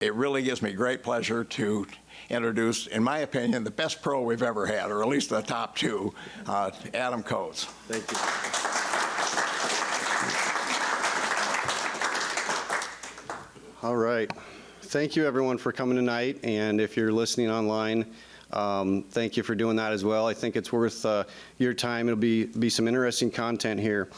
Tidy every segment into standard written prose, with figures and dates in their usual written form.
It really gives me great pleasure to introduce, in my opinion, the best pro we've ever had, or at least the top two, Adam Coates. Thank you. All right. Thank you, everyone, for coming tonight. And if you're listening online, thank you for doing that as well. I think it's worth your time. It'll be some interesting content here.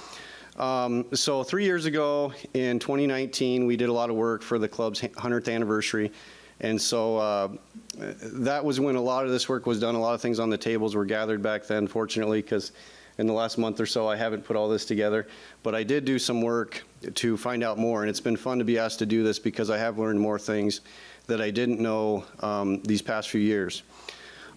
So 3 years ago, in 2019, we did a lot of work for the club's 100th anniversary. And so that was when a lot of this work was done. A lot of things on the tables were gathered back then, fortunately, because in the last month or so, I haven't put all this together. But I did do some work to find out more, and it's been fun to be asked to do this because I have learned more things that I didn't know these past few years.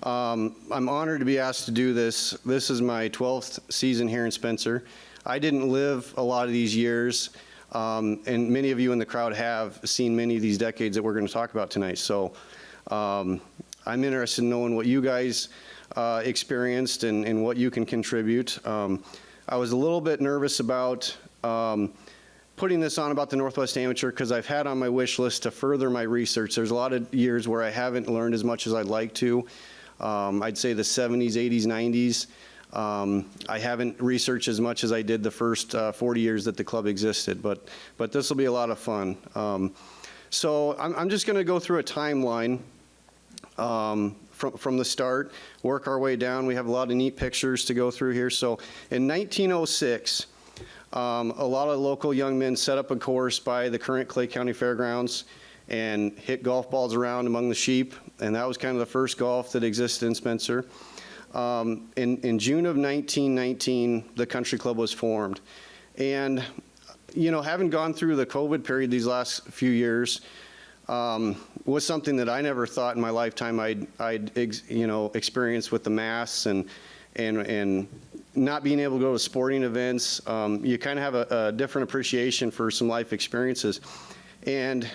I'm honored to be asked to do this. This is my 12th season here in Spencer. I didn't live a lot of these years, and many of you in the crowd have seen many of these decades that we're going to talk about tonight. So I'm interested in knowing what you guys experienced and what you can contribute. I was a little bit nervous about putting this on about the Northwest Amateur because I've had on my wish list to further my research. There's a lot of years where I haven't learned as much as I'd like to. I'd say the 70s, 80s, 90s. I haven't researched as much as I did the first 40 years that the club existed, but this will be a lot of fun. So I'm just going to go through a timeline from the start, work our way down. We have a lot of neat pictures to go through here. So in 1906, a lot of local young men set up a course by the current Clay County Fairgrounds and hit golf balls around among the sheep, and that was kind of the first golf that existed in Spencer. In June of 1919, the country club was formed. And, you know, having gone through the COVID period these last few years was something that I never thought in my lifetime I'd experience with the masks and not being able to go to sporting events. You kind of have a different appreciation for some life experiences. And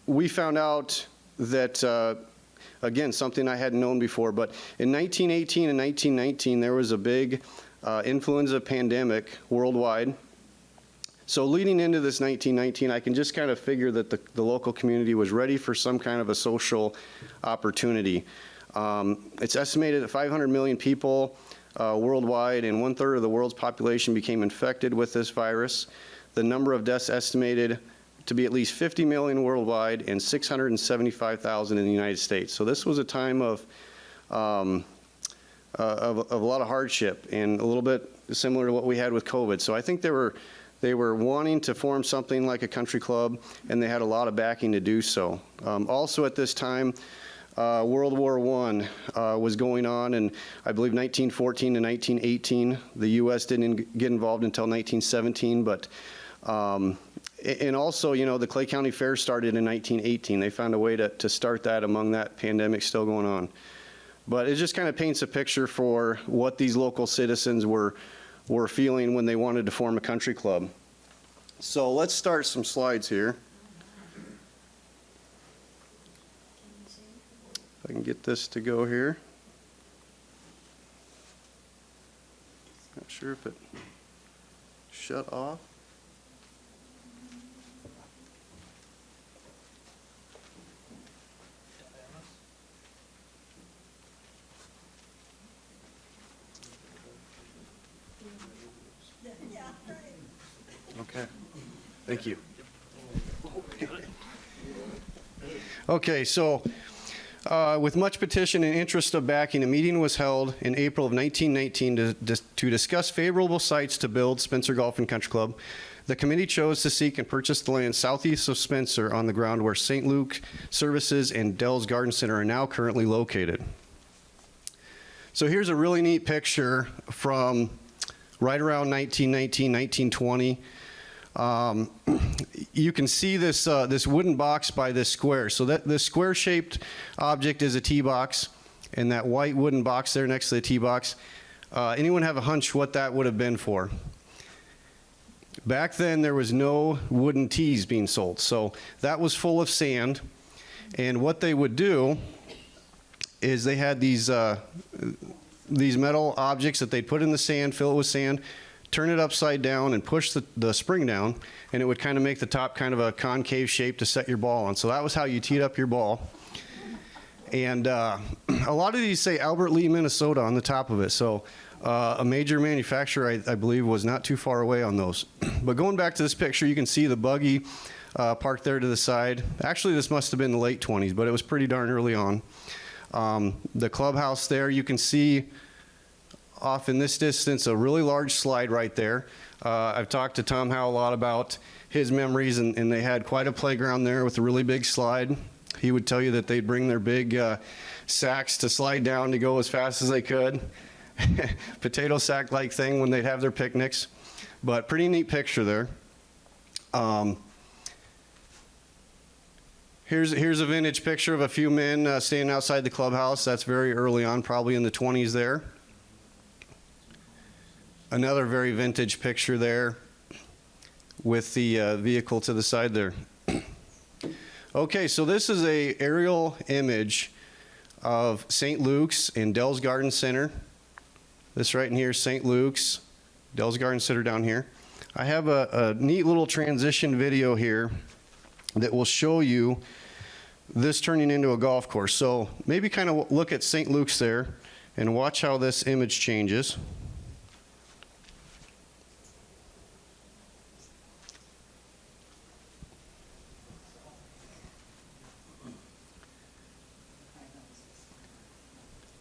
we found out that again, something I hadn't known before, but in 1918 and 1919, there was a big influenza pandemic worldwide. So leading into this 1919, I can just kind of figure that the local community was ready for some kind of a social opportunity. It's estimated that 500 million people worldwide and 1/3 of the world's population became infected with this virus. The number of deaths estimated to be at least 50 million worldwide and 675,000 in the United States. So this was a time of a lot of hardship and a little bit similar to what we had with COVID. So I think they were wanting to form something like a country club, and they had a lot of backing to do so. Also at this time, World War I was going on, and I believe 1914 to 1918. The U.S. didn't get involved until 1917, but and also, you know, the Clay County Fair started in 1918. They found a way to start that among that pandemic still going on. But it just kind of paints a picture for what these local citizens were feeling when they wanted to form a country club. So let's start some slides here. If I can get this to go here. Not sure if it shut off. Okay, thank you. Okay, so with much petition and interest of backing, a meeting was held in April of 1919 to discuss favorable sites to build Spencer Golf and Country Club. The committee chose to seek and purchase the land southeast of Spencer on the ground where St. Luke Services and Dell's Garden Center are now currently located. So here's a really neat picture from right around 1919, 1920. You can see this this wooden box by this square. So that this square-shaped object is a tee box, and that white wooden box there next to the tee box. Anyone have a hunch what that would have been for? Back then, there was no wooden tees being sold, so that was full of sand. And what they would do is they had these metal objects that they'd put in the sand, fill it with sand, turn it upside down and push the spring down, and it would kind of make the top kind of a concave shape to set your ball on. So that was how you teed up your ball. And a lot of these say Albert Lee, Minnesota on the top of it. So a major manufacturer, I believe, was not too far away on those. But going back to this picture, you can see the buggy parked there to the side. Actually, this must have been the late 20s, but it was pretty darn early on. The clubhouse there, you can see off in this distance a really large slide right there. I've talked to Tom Howe a lot about his memories, and they had quite a playground there with a really big slide. He would tell you that they'd bring their big sacks to slide down to go as fast as they could. Potato sack-like thing when they'd have their picnics. But pretty neat picture there. Here's a vintage picture of a few men standing outside the clubhouse. That's very early on, probably in the 20s there. Another very vintage picture there with the vehicle to the side there. Okay, so this is a aerial image of St. Luke's and Dell's Garden Center. This right in here is St. Luke's, Dell's Garden Center down here. I have a neat little transition video here that will show you this turning into a golf course. So maybe kind of look at St. Luke's there and watch how this image changes.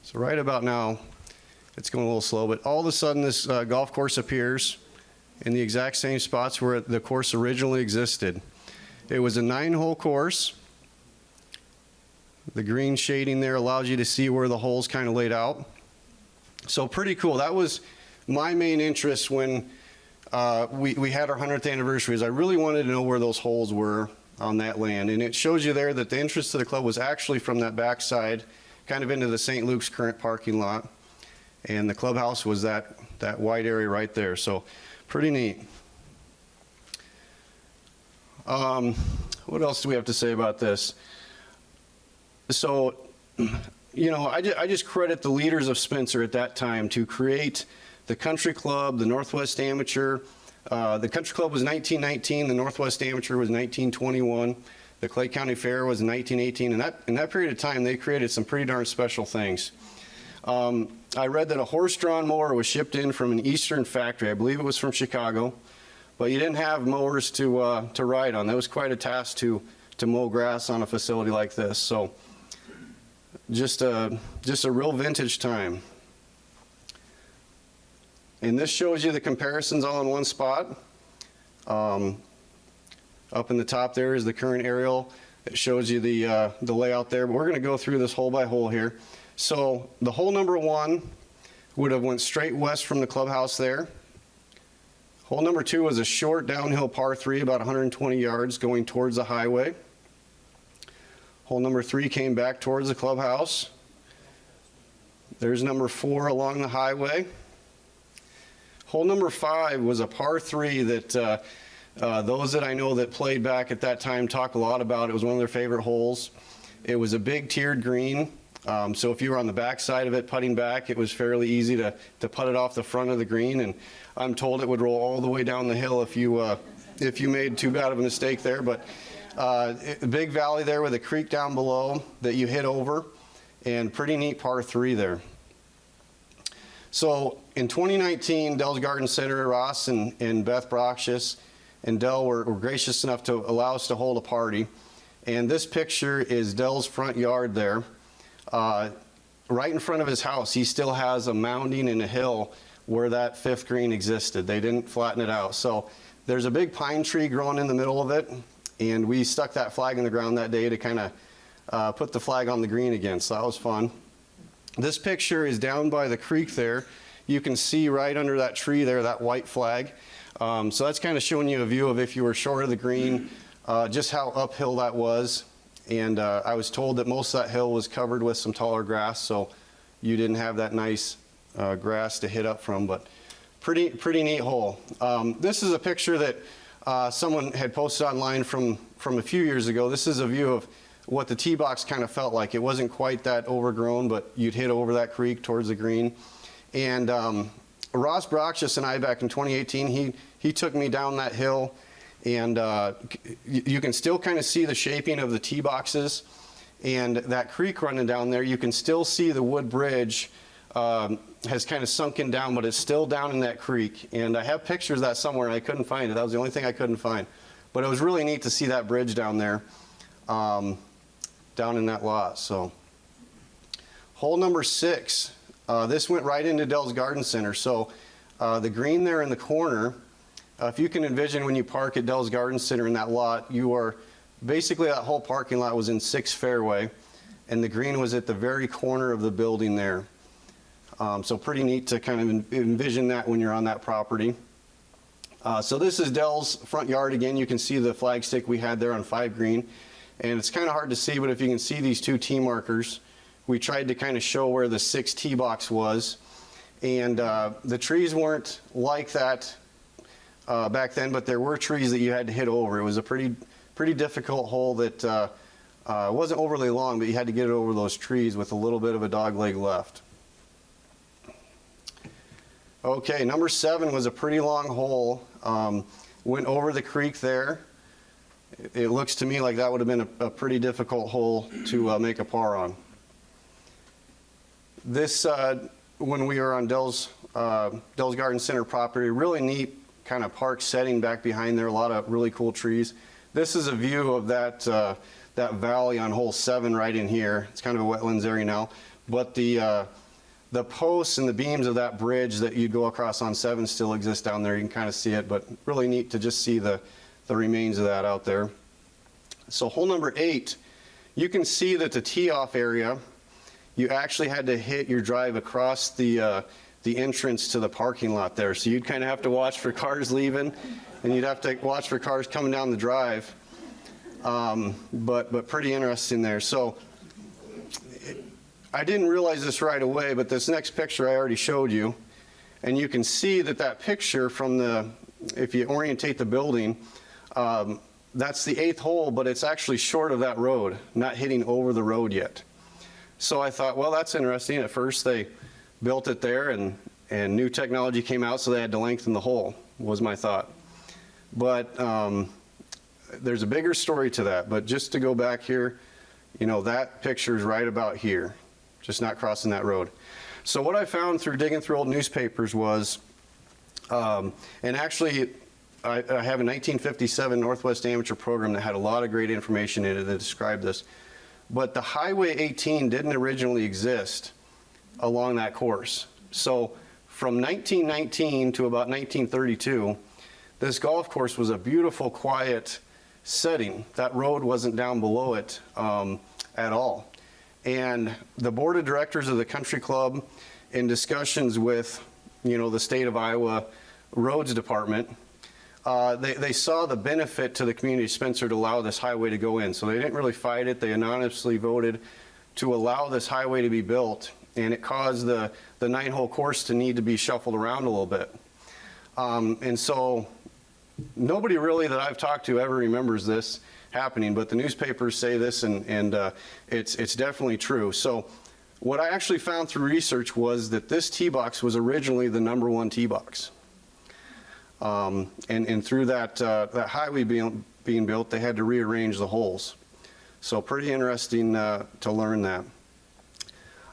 So right about now, it's going a little slow, but all of a sudden this golf course appears in the exact same spots where the course originally existed. It was a 9-hole course. The green shading there allows you to see where the holes kind of laid out. So pretty cool. That was my main interest when we had our 100th anniversary, is I really wanted to know where those holes were on that land. And it shows you there that the interest of the club was actually from that backside, kind of into the St. Luke's current parking lot. And the clubhouse was that wide area right there. So pretty neat. What else do we have to say about this? So, you know, I just credit the leaders of Spencer at that time to create the country club, the Northwest Amateur. The country club was 1919, the Northwest Amateur was 1921. The Clay County Fair was in 1918, and in that period of time, they created some pretty darn special things. I read that a horse-drawn mower was shipped in from an eastern factory. I believe it was from Chicago, but you didn't have mowers to ride on. That was quite a task to mow grass on a facility like this. So just a real vintage time. And this shows you the comparisons all in one spot. Up in the top there is the current aerial. It shows you the layout there, but we're going to go through this hole by hole here. So the hole number 1 would have went straight west from the clubhouse there. Hole number 2 was a short downhill par 3, about 120 yards going towards the highway. Hole number 3 came back towards the clubhouse. There's number 4 along the highway. Hole number 5 was a par 3 that those that I know that played back at that time talk a lot about. It was one of their favorite holes. It was a big tiered green. So if you were on the back side of it putting back, it was fairly easy to putt it off the front of the green. And I'm told it would roll all the way down the hill if you made too bad of a mistake there. But a big valley there with a creek down below that you hit over, and pretty neat par 3 there. So in 2019, Dell's Garden Center, Ross and Beth Broxius and Dell were gracious enough to allow us to hold a party. And this picture is Dell's front yard there. Right in front of his house, he still has a mounding and a hill where that 5th green existed. They didn't flatten it out. So there's a big pine tree growing in the middle of it, and we stuck that flag in the ground that day to kind of put the flag on the green again. So that was fun. This picture is down by the creek there. You can see right under that tree there, that white flag. So that's kind of showing you a view of if you were short of the green, just how uphill that was. And I was told that most of that hill was covered with some taller grass, so you didn't have that nice grass to hit up from, but pretty neat hole. This is a picture that someone had posted online from a few years ago. This is a view of what the tee box kind of felt like. It wasn't quite that overgrown, but you'd hit over that creek towards the green. And Ross Brockshus and I, back in 2018, he took me down that hill, and you can still kind of see the shaping of the tee boxes, and that creek running down there, you can still see the wood bridge has kind of sunken down, but it's still down in that creek. And I have pictures of that somewhere, and I couldn't find it. That was the only thing I couldn't find. But it was really neat to see that bridge down there, down in that lot. So, hole number 6, this went right into Dell's Garden Center. So, the green there in the corner, if you can envision when you park at Dell's Garden Center in that lot, you are basically, that whole parking lot was in 6 fairway, and the green was at the very corner of the building there. So pretty neat to kind of envision that when you're on that property. So this is Dell's front yard. Again, you can see the flagstick we had there on 5 green, and it's kind of hard to see, but if you can see these 2 tee markers, we tried to kind of show where the 6 tee box was. And the trees weren't like that back then, but there were trees that you had to hit over. It was a pretty difficult hole that wasn't overly long, but you had to get it over those trees with a little bit of a dog leg left. Okay, number 7 was a pretty long hole. Went over the creek there. It looks to me like that would have been a pretty difficult hole to make a par on. This, when we were on Dell's Garden Center property, really neat kind of park setting back behind there, a lot of really cool trees. This is a view of that, that valley on hole 7 right in here. It's kind of a wetlands area now, but the posts and the beams of that bridge that you'd go across on 7 still exist down there. You can kind of see it, but really neat to just see the remains of that out there. So hole number 8, you can see that the tee off area, you actually had to hit your drive across the entrance to the parking lot there. So you'd kind of have to watch for cars leaving, and you'd have to watch for cars coming down the drive. But pretty interesting there. So I didn't realize this right away, but this next picture I already showed you, and you can see that picture from if you orientate the building, that's the 8th hole, but it's actually short of that road, not hitting over the road yet. So I thought, well, that's interesting. At first they built it there, and new technology came out, so they had to lengthen the hole, was my thought. But there's a bigger story to that. But just to go back here, you know, that picture is right about here, just not crossing that road. So what I found through digging through old newspapers was, and actually I have a 1957 Northwest Amateur program that had a lot of great information in it that described this. But the Highway 18 didn't originally exist along that course. So from 1919 to about 1932, this golf course was a beautiful, quiet setting. That road wasn't down below it at all. And the board of directors of the country club, in discussions with, you know, the state of Iowa roads department, they saw the benefit to the community of Spencer to allow this highway to go in. So they didn't really fight it. They anonymously voted to allow this highway to be built, and it caused the 9-hole course to need to be shuffled around a little bit. And so nobody really that I've talked to ever remembers this happening, but the newspapers say this, and it's definitely true. So what I actually found through research was that this tee box was originally the #1 tee box. And through that highway being built, they had to rearrange the holes. So pretty interesting to learn that.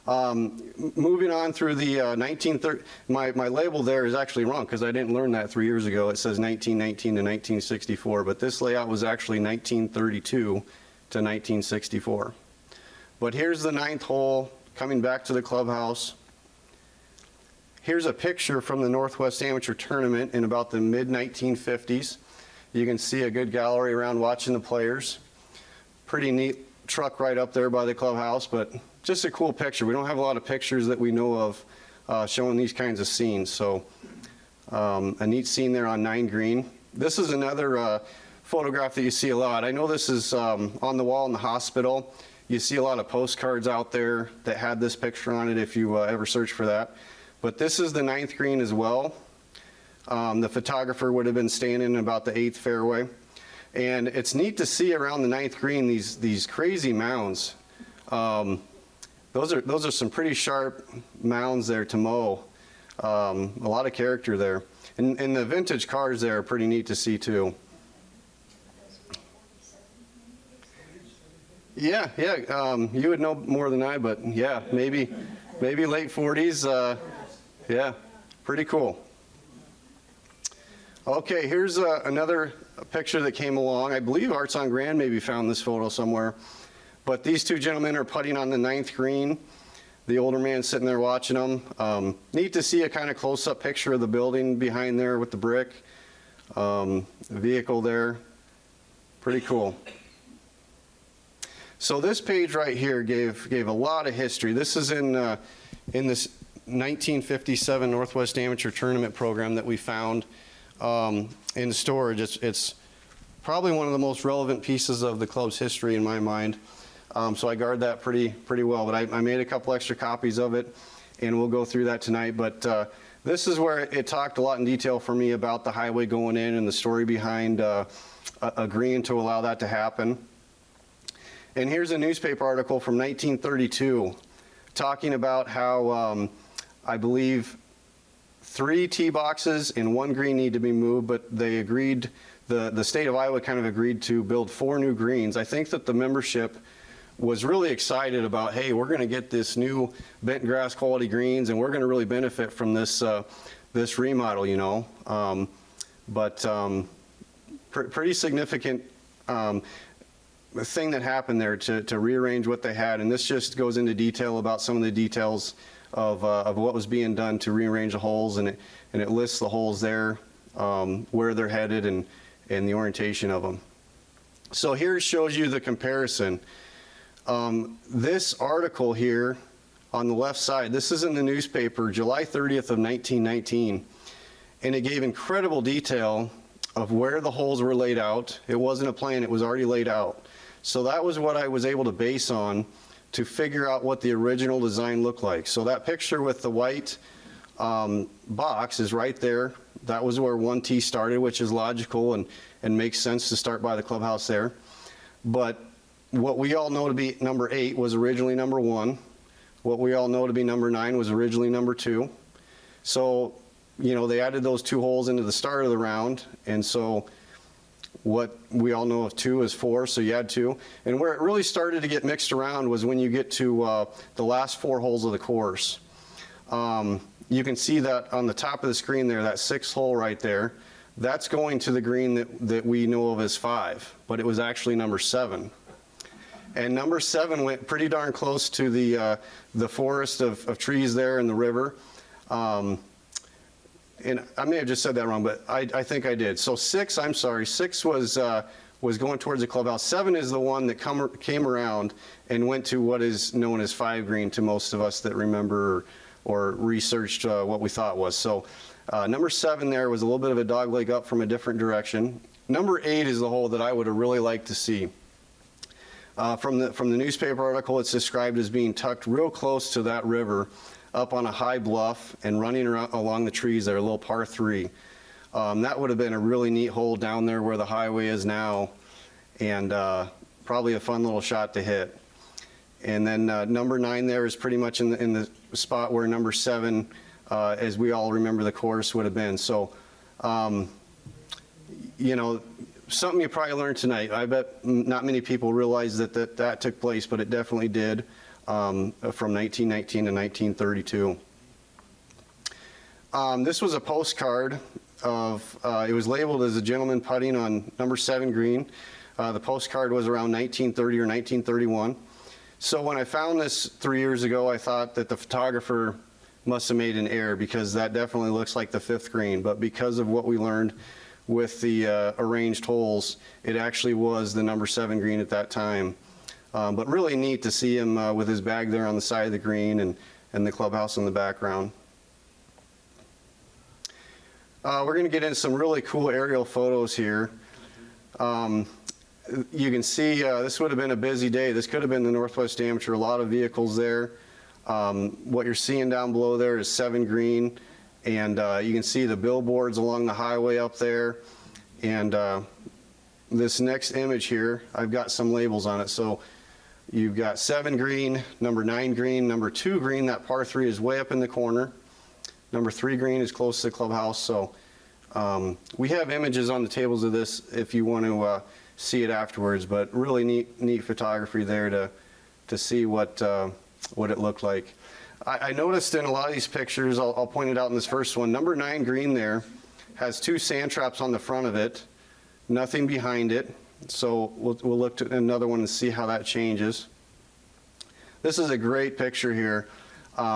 Moving on through the 1930, my label there is actually wrong because I didn't learn that 3 years ago. It says 1919 to 1964, but this layout was actually 1932 to 1964. But here's the 9th hole coming back to the clubhouse. Here's a picture from the Northwest Amateur Tournament in about the mid-1950s. You can see a good gallery around watching the players. Pretty neat truck right up there by the clubhouse, but just a cool picture. We don't have a lot of pictures that we know of showing these kinds of scenes. So a neat scene there on 9 green. This is another photograph that you see a lot. I know this is on the wall in the hospital. You see a lot of postcards out there that had this picture on it if you ever search for that. But this is the 9th green as well. The photographer would have been standing in about the 8th fairway. And it's neat to see around the 9th green these crazy mounds. Those are some pretty sharp mounds there to mow. A lot of character there. And the vintage cars there are pretty neat to see too. Yeah, you would know more than I, but yeah, maybe late 40s. Yeah, pretty cool. Okay, here's another picture that came along. I believe Arts on Grand maybe found this photo somewhere. But these two gentlemen are putting on the 9th green. The older man sitting there watching them. Neat to see a kind of close-up picture of the building behind there with the brick. Vehicle there. Pretty cool. So this page right here gave a lot of history. This is in this 1957 Northwest Amateur Tournament program that we found in storage. It's probably one of the most relevant pieces of the club's history in my mind. So I guard that pretty well. But I made a couple extra copies of it, and we'll go through that tonight. But this is where it talked a lot in detail for me about the highway going in and the story behind agreeing to allow that to happen. And here's a newspaper article from 1932 talking about how I believe 3 tee boxes and 1 green need to be moved, but they agreed, the state of Iowa kind of agreed to build 4 new greens. I think that the membership was really excited about, hey, we're going to get this new bent grass quality greens, and we're going to really benefit from this this remodel, you know. Pretty significant thing that happened there to rearrange what they had, and this just goes into detail about some of the details of what was being done to rearrange the holes, and it lists the holes there, where they're headed, and the orientation of them. So here shows you the comparison. This article here on the left side, this is in the newspaper July 30th of 1919, and it gave incredible detail of where the holes were laid out. It wasn't a plan, it was already laid out. So that was what I was able to base on to figure out what the original design looked like. So that picture with the white box is right there. That was where 1 tee started, which is logical and makes sense to start by the clubhouse there. But what we all know to be number 8 was originally number 1. What we all know to be number 9 was originally number 2. So, you know, they added those 2 holes into the start of the round, and so what we all know of 2 is 4, so you add 2. And where it really started to get mixed around was when you get to the last 4 holes of the course. You can see that on the top of the screen there, that 6th hole right there, that's going to the green that we know of as 5, but it was actually number 7. And number 7 went pretty darn close to the forest of trees there in the river. And I may have just said that wrong, but I think I did. So 6, I'm sorry, 6 was going towards the clubhouse. 7 is the one that came around and went to what is known as 5 green to most of us that remember or researched what we thought was. So number 7 there was a little bit of a dog leg up from a different direction. Number 8 is the hole that I would have really liked to see. From the newspaper article, it's described as being tucked real close to that river, up on a high bluff and running around along the trees there, a little par 3. That would have been a really neat hole down there where the highway is now, and probably a fun little shot to hit. And then number 9 there is pretty much in the spot where number 7, as we all remember the course, would have been. So, you know, something you probably learned tonight. I bet not many people realize that took place, but it definitely did. From 1919 to 1932. This was a postcard of, it was labeled as a gentleman putting on number 7 green. The postcard was around 1930 or 1931. So when I found this 3 years ago, I thought that the photographer must have made an error, because that definitely looks like the 5th green. But because of what we learned with the arranged holes, it actually was the number 7 green at that time. But really neat to see him with his bag there on the side of the green and the clubhouse in the background. We're going to get into some really cool aerial photos here. You can see this would have been a busy day. This could have been the Northwest Amateur, a lot of vehicles there. What you're seeing down below there is 7 green, and you can see the billboards along the highway up there. And this next image here, I've got some labels on it. So you've got 7 green, number 9 green, number 2 green. That par 3 is way up in the corner. Number 3 green is close to the clubhouse. So we have images on the tables of this if you want to see it afterwards, but really neat photography there to see what it looked like. I noticed in a lot of these pictures, I'll point it out in this first one, number 9 green there has 2 sand traps on the front of it, nothing behind it. So we'll look at another one and see how that changes. This is a great picture here.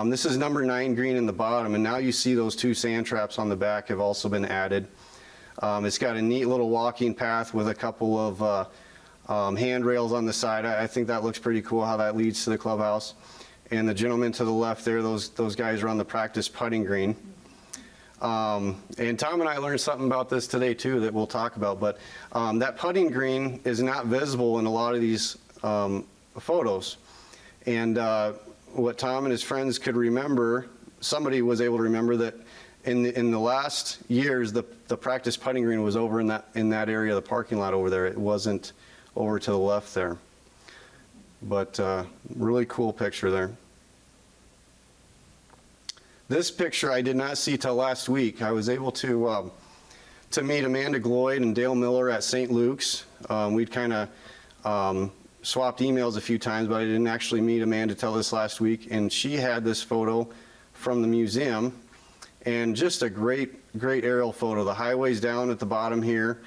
This is number 9 green in the bottom, and now you see those 2 sand traps on the back have also been added. It's got a neat little walking path with a couple of handrails on the side. I think that looks pretty cool how that leads to the clubhouse. And the gentleman to the left there, those guys are on the practice putting green. And Tom and I learned something about this today too that we'll talk about, but that putting green is not visible in a lot of these photos. And what Tom and his friends could remember, somebody was able to remember that in the last years, the practice putting green was over in that area of the parking lot over there. It wasn't over to the left there. But really cool picture there. This picture I did not see till last week. I was able to meet Amanda Gloyd and Dale Miller at St. Luke's. We'd kind of swapped emails a few times, but I didn't actually meet Amanda till this last week. And she had this photo from the museum, and just a great aerial photo. The highway's down at the bottom here.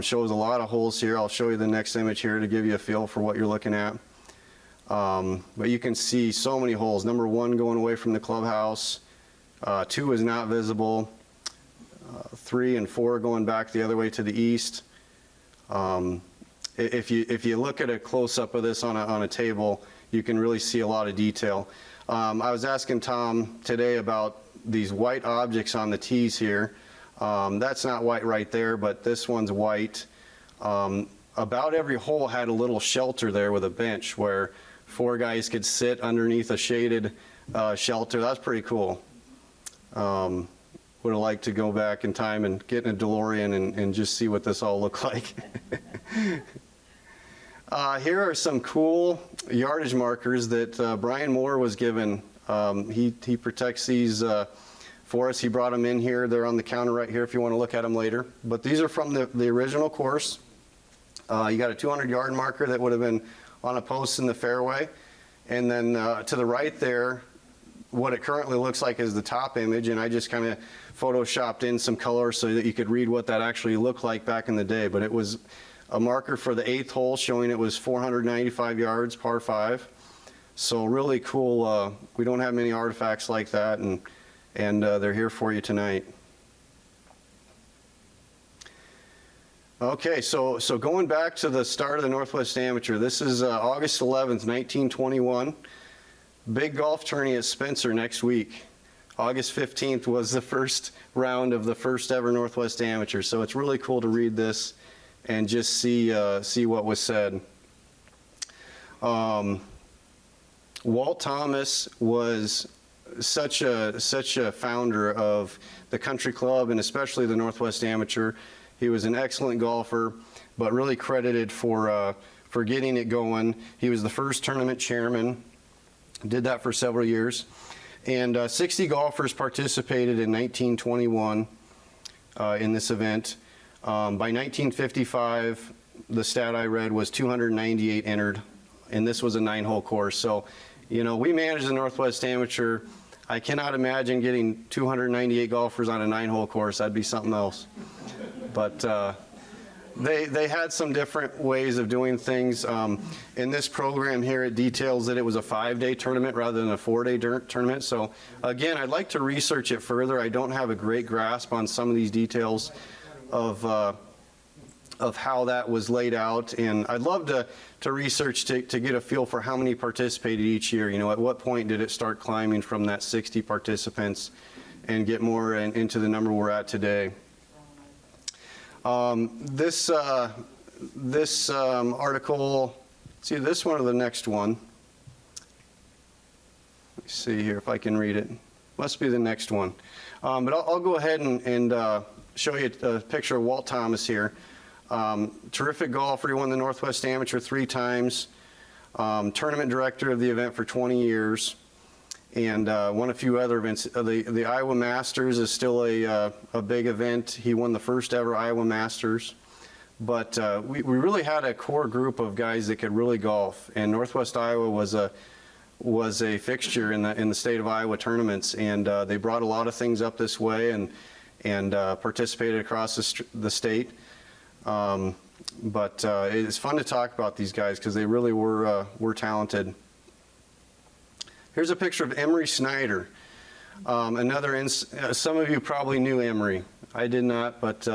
Shows a lot of holes here. I'll show you the next image here to give you a feel for what you're looking at. But you can see so many holes. Number 1 going away from the clubhouse. 2 is not visible. 3 and 4 going back the other way to the east. If you look at a close-up of this on a table, you can really see a lot of detail. I was asking Tom today about these white objects on the tees here. That's not white right there, but this one's white. About every hole had a little shelter there with a bench where 4 guys could sit underneath a shaded shelter. That's pretty cool. Would have liked to go back in time and get in a DeLorean and just see what this all looked like. Here are some cool yardage markers that Brian Moore was given. He protects these for us. He brought them in here. They're on the counter right here if you want to look at them later. But these are from the original course. You got a 200-yard marker that would have been on a post in the fairway. And then to the right there, what it currently looks like is the top image, and I just kind of photoshopped in some color so that you could read what that actually looked like back in the day. But it was a marker for the 8th hole showing it was 495 yards, par 5. So really cool. We don't have many artifacts like that, and they're here for you tonight. Okay, so going back to the start of the Northwest Amateur, this is August 11th, 1921. Big golf tourney at Spencer next week. August 15th was the first round of the first ever Northwest Amateur, so it's really cool to read this and just see what was said. Walt Thomas was such a founder of the country club and especially the Northwest Amateur. He was an excellent golfer, but really credited for getting it going. He was the first tournament chairman, did that for several years. And 60 golfers participated in 1921 in this event. By 1955, the stat I read was 298 entered, and this was a 9-hole course. So, you know, we managed the Northwest Amateur. I cannot imagine getting 298 golfers on a 9-hole course. That'd be something else. But they had some different ways of doing things. In this program here, it details that it was a 5-day tournament rather than a 4-day tournament. So again, I'd like to research it further. I don't have a great grasp on some of these details of how that was laid out, and I'd love to research to get a feel for how many participated each year. You know, at what point did it start climbing from that 60 participants and get more into the number we're at today. This article, see this one or the next one? Let me see here if I can read it. Must be the next one. But I'll go ahead and show you a picture of Walt Thomas here. Terrific golfer. He won the Northwest Amateur 3 times. Tournament director of the event for 20 years. and won a few other events. The Iowa Masters is still a big event. He won the first ever Iowa Masters. But we really had a core group of guys that could really golf, and Northwest Iowa was a fixture in the state of Iowa tournaments, and they brought a lot of things up this way and participated across the state. But it's fun to talk about these guys because they really were talented. Here's a picture of Emery Snyder. Some of you probably knew Emery. I did not, but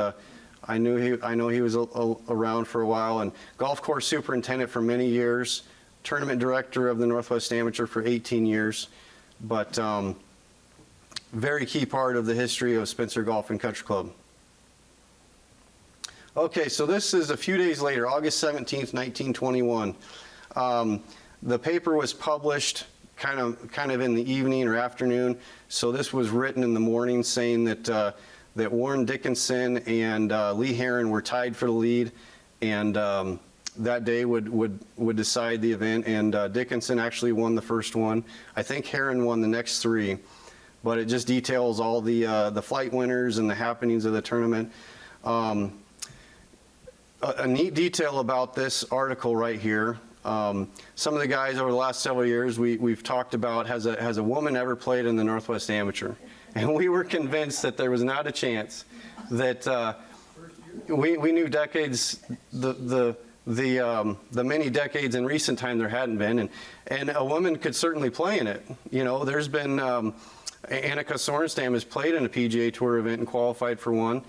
I know he was around for a while, and golf course superintendent for many years, tournament director of the Northwest Amateur for 18 years, but very key part of the history of Spencer Golf and Country Club. Okay, so this is a few days later, August 17th, 1921. The paper was published kind of in the evening or afternoon, so this was written in the morning saying that Warren Dickinson and Lee Heron were tied for the lead, and that day would decide the event, and Dickinson actually won the first one. I think Heron won the next three, but it just details all the flight winners and the happenings of the tournament. A neat detail about this article right here, some of the guys over the last several years we've talked about, has a woman ever played in the Northwest Amateur? And we were convinced that there was not a chance that we knew decades, the many decades in recent time there hadn't been, and a woman could certainly play in it. You know, there's been Annika Sorenstam has played in a PGA Tour event and qualified for one.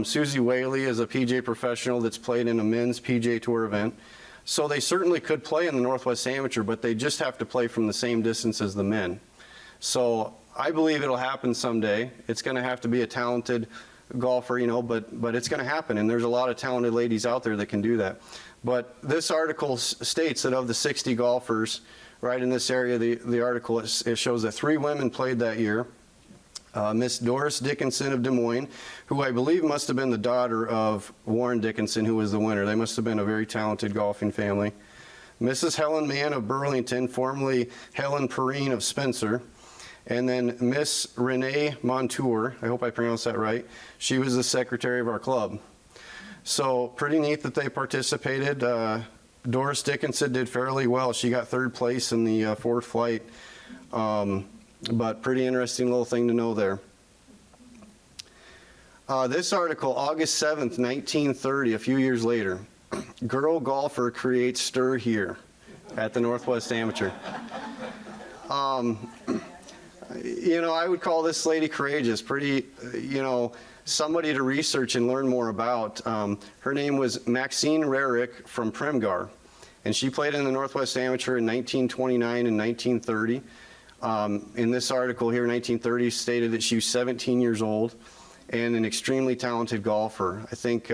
Susie Whaley is a PGA professional that's played in a men's PGA Tour event. So they certainly could play in the Northwest Amateur, but they just have to play from the same distance as the men. So I believe it'll happen someday. It's going to have to be a talented golfer, you know, but it's going to happen, and there's a lot of talented ladies out there that can do that. But this article states that of the 60 golfers right in this area, the article, it shows that 3 women played that year. Miss Doris Dickinson of Des Moines, who I believe must have been the daughter of Warren Dickinson, who was the winner. They must have been a very talented golfing family. Mrs. Helen Mann of Burlington, formerly Helen Perrine of Spencer. And then Miss Renee Montour, I hope I pronounced that right. She was the secretary of our club. So pretty neat that they participated. Doris Dickinson did fairly well. She got 3rd place in the 4th flight. But pretty interesting little thing to know there. This article, August 7th, 1930, a few years later. Girl golfer creates stir here at the Northwest Amateur. You know, I would call this lady courageous, pretty, you know, somebody to research and learn more about. Her name was Maxine Rarick from Primgar, and she played in the Northwest Amateur in 1929 and 1930. In this article here, 1930, stated that she was 17 years old and an extremely talented golfer. I think,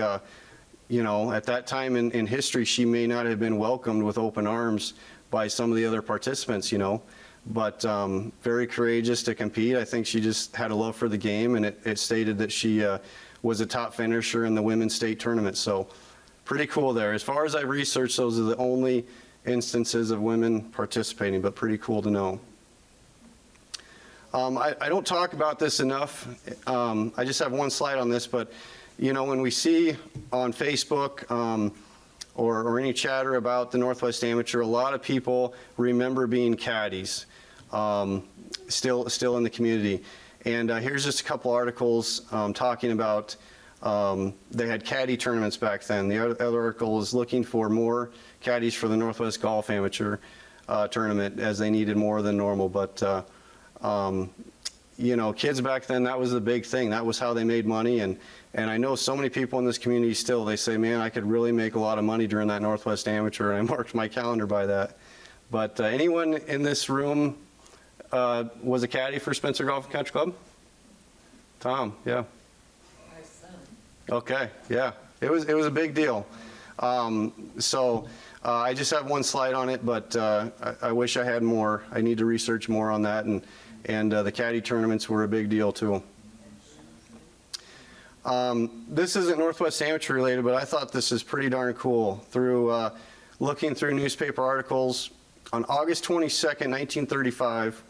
you know, at that time in history, she may not have been welcomed with open arms by some of the other participants, you know, but very courageous to compete. I think she just had a love for the game, and it stated that she was a top finisher in the women's state tournament. So pretty cool there. As far as I've researched, those are the only instances of women participating, but pretty cool to know. I don't talk about this enough. I just have one slide on this, but you know, when we see on Facebook or any chatter about the Northwest Amateur, a lot of people remember being caddies still in the community. And here's just a couple articles talking about they had caddy tournaments back then. The other article is looking for more caddies for the Northwest Golf Amateur tournament, as they needed more than normal. But you know, kids back then, that was the big thing. That was how they made money. And I know so many people in this community still, they say, man, I could really make a lot of money during that Northwest Amateur, and I marked my calendar by that. But anyone in this room was a caddy for Spencer Golf and Country Club? Tom, yeah. My son. Okay, yeah, it was a big deal. So I just have one slide on it, but I wish I had more. I need to research more on that, and the caddy tournaments were a big deal too. This isn't Northwest Amateur related, but I thought this is pretty darn cool. Through looking through newspaper articles, on August 22nd, 1935,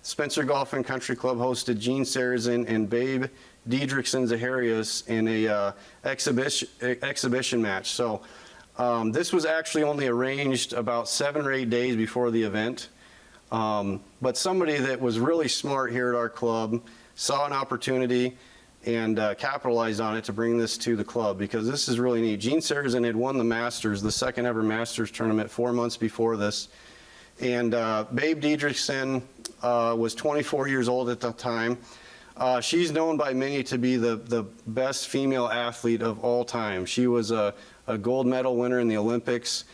Spencer Golf and Country Club hosted Gene Sarazen and Babe Diedrichson Zaharias in a exhibition match. So this was actually only arranged about 7 or 8 days before the event. But somebody that was really smart here at our club saw an opportunity and capitalized on it to bring this to the club, because this is really neat. Gene Sarazen had won the Masters, the second ever Masters tournament, 4 months before this. And Babe Diedrichson was 24 years old at the time. She's known by many to be the best female athlete of all time. She was a gold medal winner in the Olympics.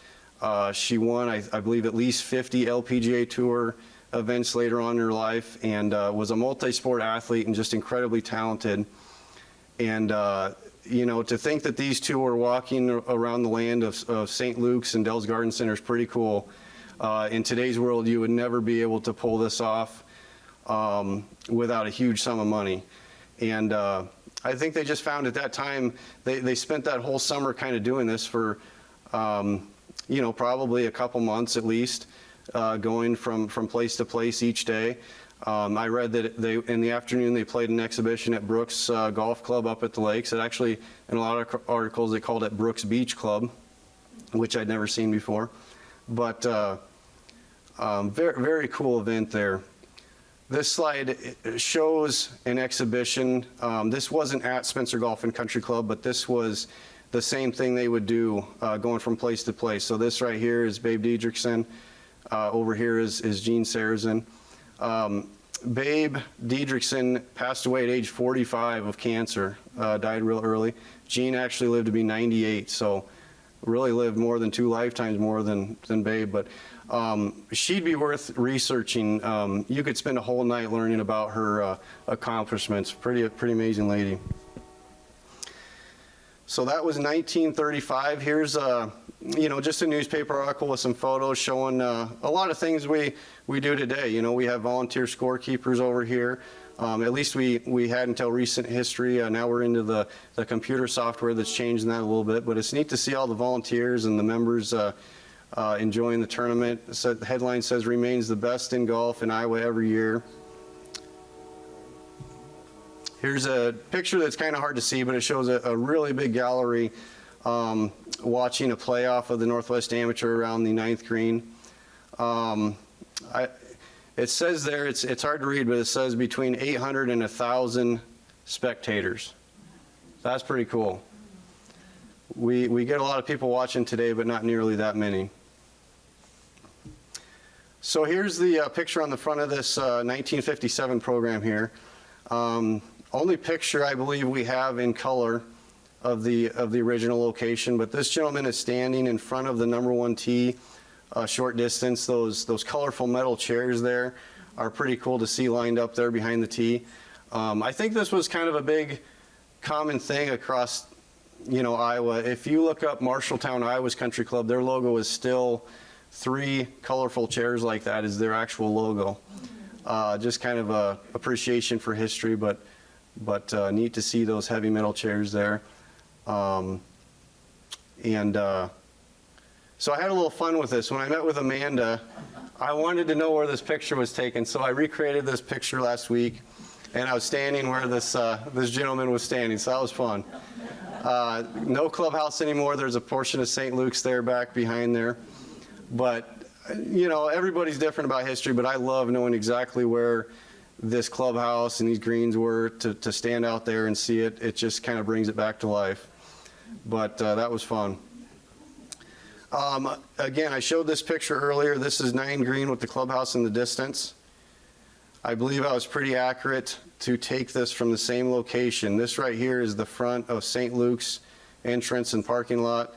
She won, I believe, at least 50 LPGA Tour events later on in her life, and was a multi-sport athlete and just incredibly talented. And you know, to think that these two were walking around the land of St. Luke's and Dell's Garden Center is pretty cool. In today's world, you would never be able to pull this off without a huge sum of money. And I think they just found at that time, they spent that whole summer kind of doing this for, you know, probably a couple months at least, going from place to place each day. I read that in the afternoon they played an exhibition at Brooks Golf Club up at the lakes. It actually, in a lot of articles, they called it Brooks Beach Club, which I'd never seen before. But very, very cool event there. This slide shows an exhibition. This wasn't at Spencer Golf and Country Club, but this was the same thing they would do going from place to place. So this right here is Babe Diedrichson. Over here is Gene Sarazen. Babe Diedrichson passed away at age 45 of cancer, died real early. Gene actually lived to be 98, so really lived more than 2 lifetimes more than Babe. But she'd be worth researching. You could spend a whole night learning about her accomplishments. Pretty amazing lady. So that was 1935. Here's you know, just a newspaper article with some photos showing a lot of things we do today. You know, we have volunteer scorekeepers over here. At least we had until recent history. Now we're into the computer software that's changing that a little bit. But it's neat to see all the volunteers and the members enjoying the tournament. So the headline says, "Remains the best in golf in Iowa every year." Here's a picture that's kind of hard to see, but it shows a really big gallery watching a playoff of the Northwest Amateur around the 9th green. It says there, it's hard to read, but it says between 800 and 1,000 spectators. That's pretty cool. We get a lot of people watching today, but not nearly that many. So here's the picture on the front of this 1957 program here. Only picture I believe we have in color of the original location, but this gentleman is standing in front of the #1 tee, short distance. Those colorful metal chairs there are pretty cool to see lined up there behind the tee. I think this was kind of a big common thing across, you know, Iowa. If you look up Marshalltown, Iowa's country club, their logo is still 3 colorful chairs like that is their actual logo. Just kind of a appreciation for history, but neat to see those heavy metal chairs there. So I had a little fun with this. When I met with Amanda, I wanted to know where this picture was taken, so I recreated this picture last week, and I was standing where this gentleman was standing, so that was fun. No clubhouse anymore. There's a portion of St. Luke's there back behind there. But, you know, everybody's different about history, but I love knowing exactly where this clubhouse and these greens were to stand out there and see it. It just kind of brings it back to life. But that was fun. Again, I showed this picture earlier. This is 9 green with the clubhouse in the distance. I believe I was pretty accurate to take this from the same location. This right here is the front of St. Luke's entrance and parking lot.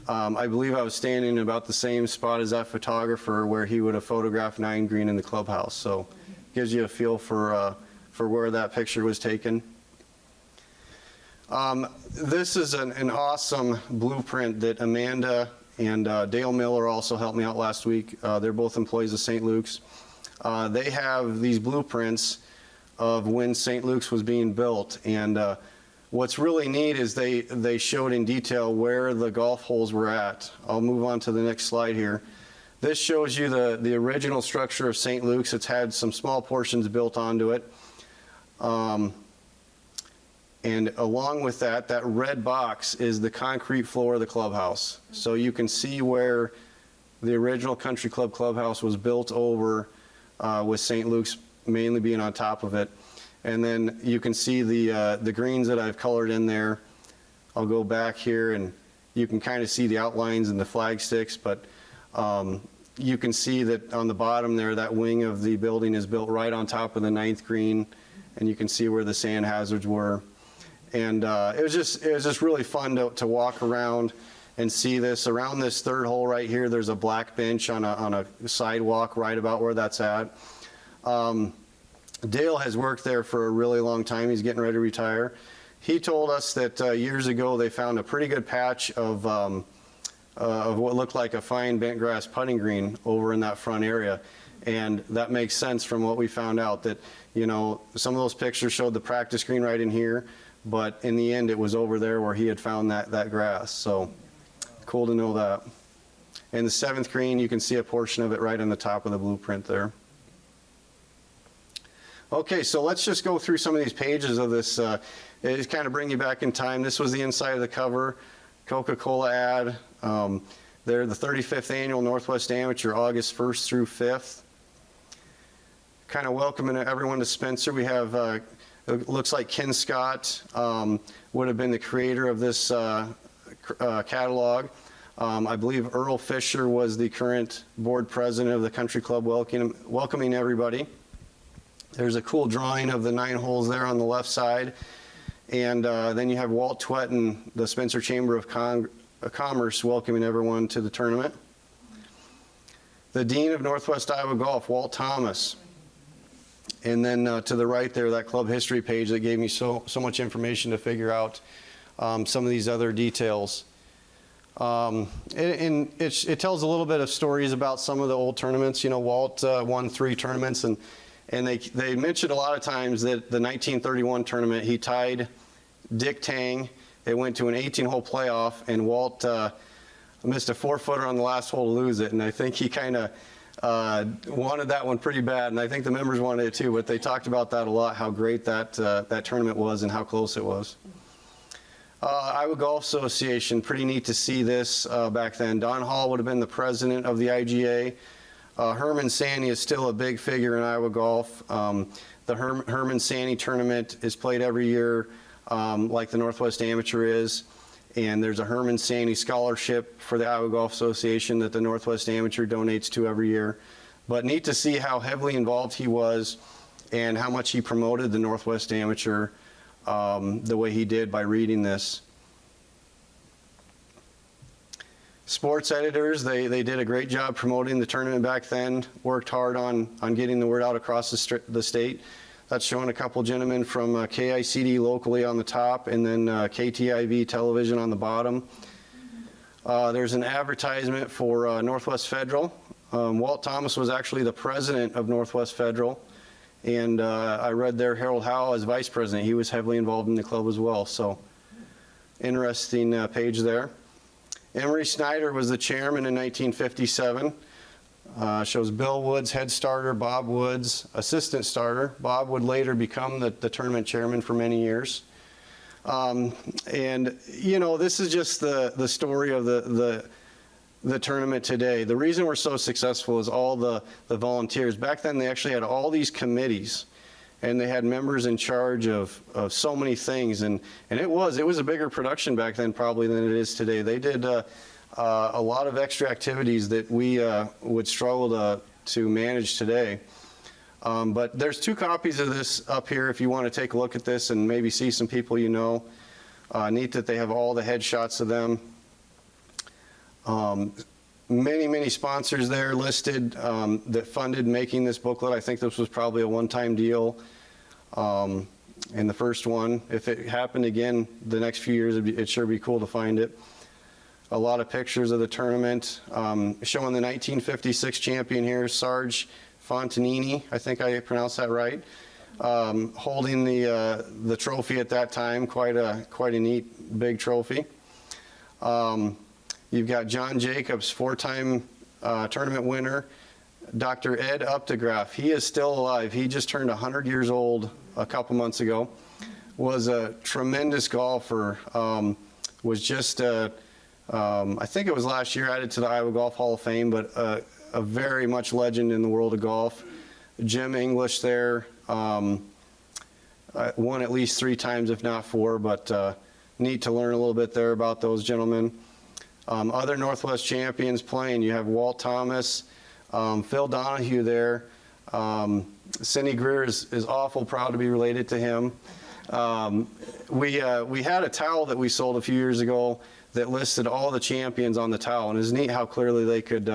I believe I was standing in about the same spot as that photographer where he would have photographed 9 green in the clubhouse. So gives you a feel for where that picture was taken. This is an awesome blueprint that Amanda and Dale Miller also helped me out last week. They're both employees of St. Luke's. They have these blueprints of when St. Luke's was being built, and what's really neat is they showed in detail where the golf holes were at. I'll move on to the next slide here. This shows you the original structure of St. Luke's. It's had some small portions built onto it. And along with that, that red box is the concrete floor of the clubhouse. So you can see where the original Country Club clubhouse was built over, with St. Luke's mainly being on top of it. And then you can see the greens that I've colored in there. I'll go back here and you can kind of see the outlines and the flag sticks, but you can see that on the bottom there, that wing of the building is built right on top of the 9th green, and you can see where the sand hazards were. And it was just really fun to walk around and see this. Around this 3rd hole right here, there's a black bench on a sidewalk right about where that's at. Dale has worked there for a really long time. He's getting ready to retire. He told us that years ago they found a pretty good patch of what looked like a fine bent grass putting green over in that front area. And that makes sense from what we found out, that, you know, some of those pictures showed the practice green right in here, but in the end it was over there where he had found that grass. So cool to know that. And the 7th green, you can see a portion of it right on the top of the blueprint there. Okay, so let's just go through some of these pages of this. Just kind of bring you back in time. This was the inside of the cover, CocaCola Ad. They're the 35th Annual Northwest Amateur, August 1st through 5th. Kind of welcoming everyone to Spencer. We have, it looks like Ken Scott would have been the creator of this catalog. I believe Earl Fisher was the current board president of the country club, welcoming everybody. There's a cool drawing of the 9 holes there on the left side. And then you have Walt Thomas, the Spencer Chamber of Commerce, welcoming everyone to the tournament. The Dean of Northwest Iowa Golf, Walt Thomas. And then to the right there, that club history page that gave me so much information to figure out some of these other details. And it tells a little bit of stories about some of the old tournaments. You know, Walt won 3 tournaments, and they mentioned a lot of times that the 1931 tournament, he tied Dick Tang. It went to an 18-hole playoff, and Walt missed a 4-footer on the last hole to lose it. And I think he kind of wanted that one pretty bad, and I think the members wanted it too. But they talked about that a lot, how great that tournament was and how close it was. Iowa Golf Association, pretty neat to see this back then. Don Hall would have been the president of the IGA. Herman Sandy is still a big figure in Iowa golf. The Herman Sandy tournament is played every year, like the Northwest Amateur is. And there's a Herman Sandy scholarship for the Iowa Golf Association that the Northwest Amateur donates to every year. But neat to see how heavily involved he was and how much he promoted the Northwest Amateur the way he did by reading this. Sports editors, they did a great job promoting the tournament back then, worked hard on getting the word out across the state. That's showing a couple gentlemen from KICD locally on the top, and then KTIV television on the bottom. There's an advertisement for Northwest Federal. Walt Thomas was actually the president of Northwest Federal, and I read there Harold Howe as vice president. He was heavily involved in the club as well, so interesting page there. Emery Snyder was the chairman in 1957. Shows Bill Woods, head starter, Bob Woods, assistant starter. Bob would later become the tournament chairman for many years. And, you know, this is just the story of the tournament today. The reason we're so successful is all the volunteers. Back then, they actually had all these committees, and they had members in charge of so many things. And it was a bigger production back then probably than it is today. They did a lot of extra activities that we would struggle to manage today. But there's 2 copies of this up here if you want to take a look at this and maybe see some people you know. Neat that they have all the headshots of them. Many sponsors there listed that funded making this booklet. I think this was probably a one-time deal. And the first one, if it happened again the next few years, it'd sure be cool to find it. A lot of pictures of the tournament, showing the 1956 champion here, Sarge Fontanini, I think I pronounced that right, holding the trophy at that time. Quite a neat big trophy. You've got John Jacobs, 4-time tournament winner, Dr. Ed Updegraff. He is still alive. He just turned 100 years old a couple months ago. Was a tremendous golfer. Was just, I think it was last year added to the Iowa Golf Hall of Fame, but a very much legend in the world of golf. Jim English there. Won at least 3 times, if not 4, but neat to learn a little bit there about those gentlemen. Other Northwest champions playing, you have Walt Thomas, Phil Donahue there. Cindy Greer is awful proud to be related to him. We had a towel that we sold a few years ago that listed all the champions on the towel, and it's neat how clearly they could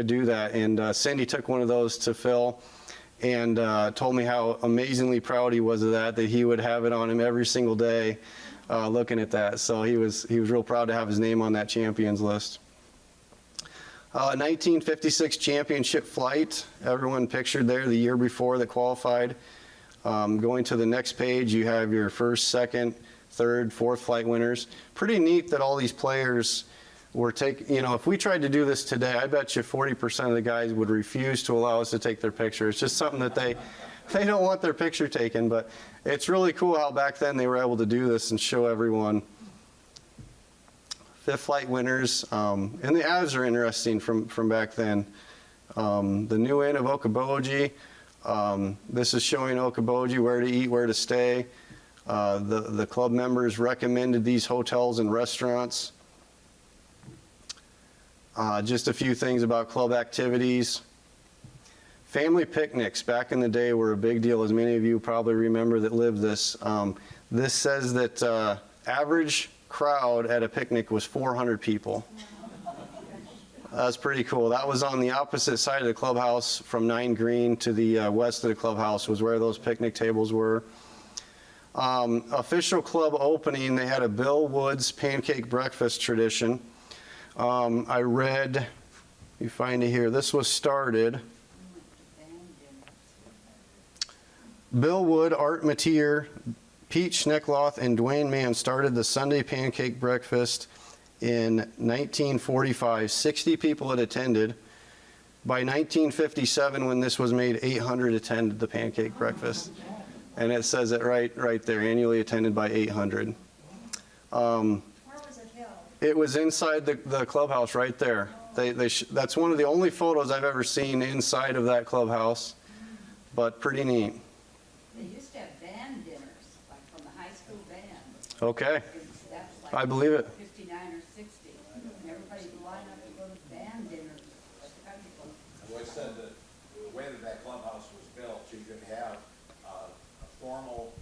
do that. And Cindy took one of those to Phil and told me how amazingly proud he was of that he would have it on him every single day looking at that. So he was real proud to have his name on that champions list. 1956 championship flight, everyone pictured there the year before that qualified. Going to the next page, you have your first, second, third, fourth flight winners. Pretty neat that all these players were if we tried to do this today, I bet you 40% of the guys would refuse to allow us to take their picture. It's just something that they don't want their picture taken, but it's really cool how back then they were able to do this and show everyone. Fifth flight winners, and the ads are interesting from back then. The new inn of Okoboji, this is showing Okoboji where to eat, where to stay. The club members recommended these hotels and restaurants. Just a few things about club activities. Family picnics back in the day were a big deal, as many of you probably remember that lived this. This says that average crowd at a picnic was 400 people. That's pretty cool. That was on the opposite side of the clubhouse from 9 Green to the west of the clubhouse was where those picnic tables were. Official club opening, they had a Bill Woods Pancake Breakfast tradition. I read, you find it here, this was started. Bill Wood, Art Mateer, Pete Schneckloth, and Dwayne Mann started the Sunday Pancake Breakfast in 1945. 60 people had attended. By 1957, when this was made, 800 attended the Pancake Breakfast. And it says it right there, annually attended by 800. Where was it held? It was inside the clubhouse right there. That's one of the only photos I've ever seen inside of that clubhouse, but pretty neat. They used to have band dinners, like from the high school band. Okay, That was like I believe it. 59 or 60. And everybody would line up to go to band dinners at the country club. I've always said that the way that clubhouse was built, you could have a formal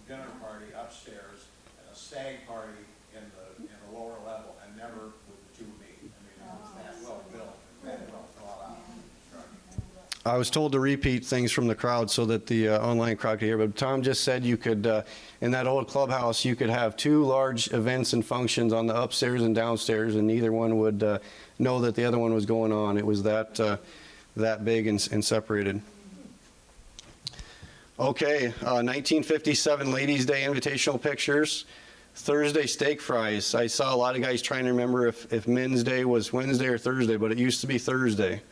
dinner party upstairs and a stag party in the lower level, and never would the two meet. I mean, it was that well built, that well thought out. I was told to repeat things from the crowd so that the online crowd could hear, but Tom just said you could, in that old clubhouse, you could have 2 large events and functions on the upstairs and downstairs, and neither one would know that the other one was going on. It was that big and separated. Okay, 1957 Ladies' Day invitational pictures. Thursday steak fries. I saw a lot of guys trying to remember if Men's Day was Wednesday or Thursday, but it used to be Thursday,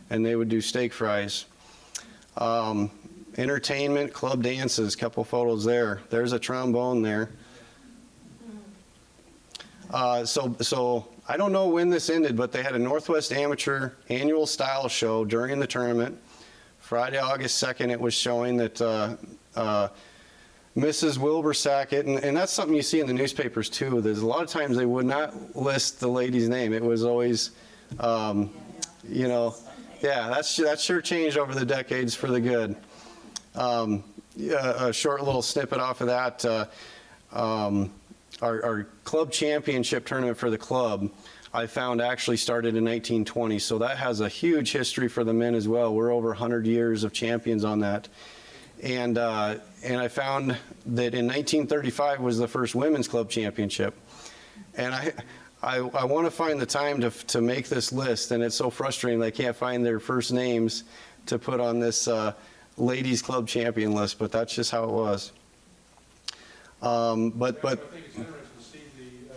and they would do steak fries. Entertainment, club dances, couple photos there. There's a trombone there. So I don't know when this ended, but they had a Northwest Amateur annual style show during the tournament. Friday, August 2nd, it was showing that Mrs. Wilbur Sackett, and that's something you see in the newspapers too. There's a lot of times they would not list the lady's name. It was always, that sure changed over the decades for the good. A short little snippet off of that. Our club championship tournament for the club, I found actually started in 1920. So that has a huge history for the men as well. We're over 100 years of champions on that. And I found that in 1935 was the first women's club championship. And I want to find the time to make this list, and it's so frustrating I can't find their first names to put on this ladies club champion list, but that's just how it was. I think it's interesting to see the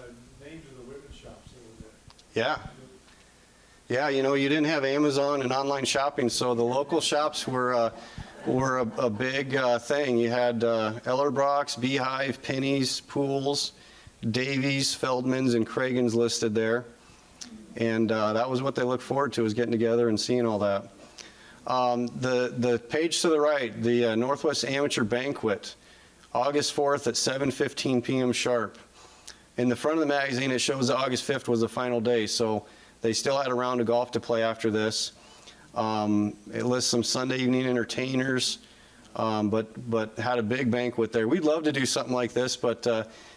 names of the women's shops that were there. Yeah. Yeah, you know, you didn't have Amazon and online shopping, so the local shops were a big thing. You had Ellerbrock's, Beehive, Penny's, Pools, Davies, Feldman's, and Cragen's listed there. And that was what they looked forward to, was getting together and seeing all that. The page to the right, the Northwest Amateur Banquet, August 4th at 7:15 p.m. sharp. In the front of the magazine, it shows that August 5th was the final day, so they still had a round of golf to play after this. It lists some Sunday evening entertainers, but had a big banquet there. We'd love to do something like this, but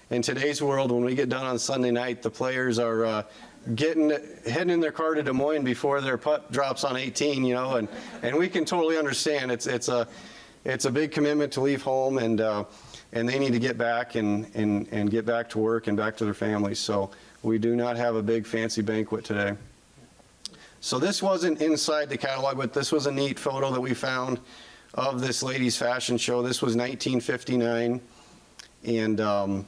in today's world, when we get done on Sunday night, the players are heading in their car to Des Moines before their putt drops on 18, you know, and we can totally understand. It's a big commitment to leave home, and they need to get back and get back to work and back to their families. So we do not have a big fancy banquet today. So this wasn't inside the catalog, but this was a neat photo that we found of this ladies' fashion show. This was 1959, and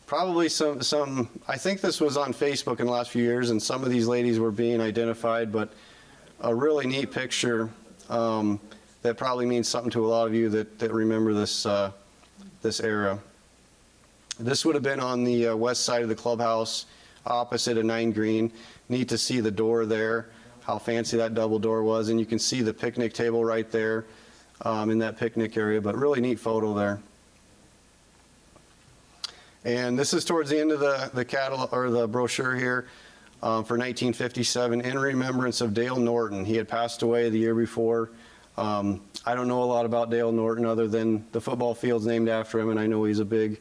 probably some, I think this was on Facebook in the last few years, and some of these ladies were being identified, but a really neat picture that probably means something to a lot of you that remember this, this era. This would have been on the west side of the clubhouse, opposite of 9 Green. Neat to see the door there, how fancy that double door was, and you can see the picnic table right there in that picnic area, but really neat photo there. And this is towards the end of the catalog, or the brochure here, for 1957, in remembrance of Dale Norton. He had passed away the year before. I don't know a lot about Dale Norton other than the football field's named after him, and I know he's a big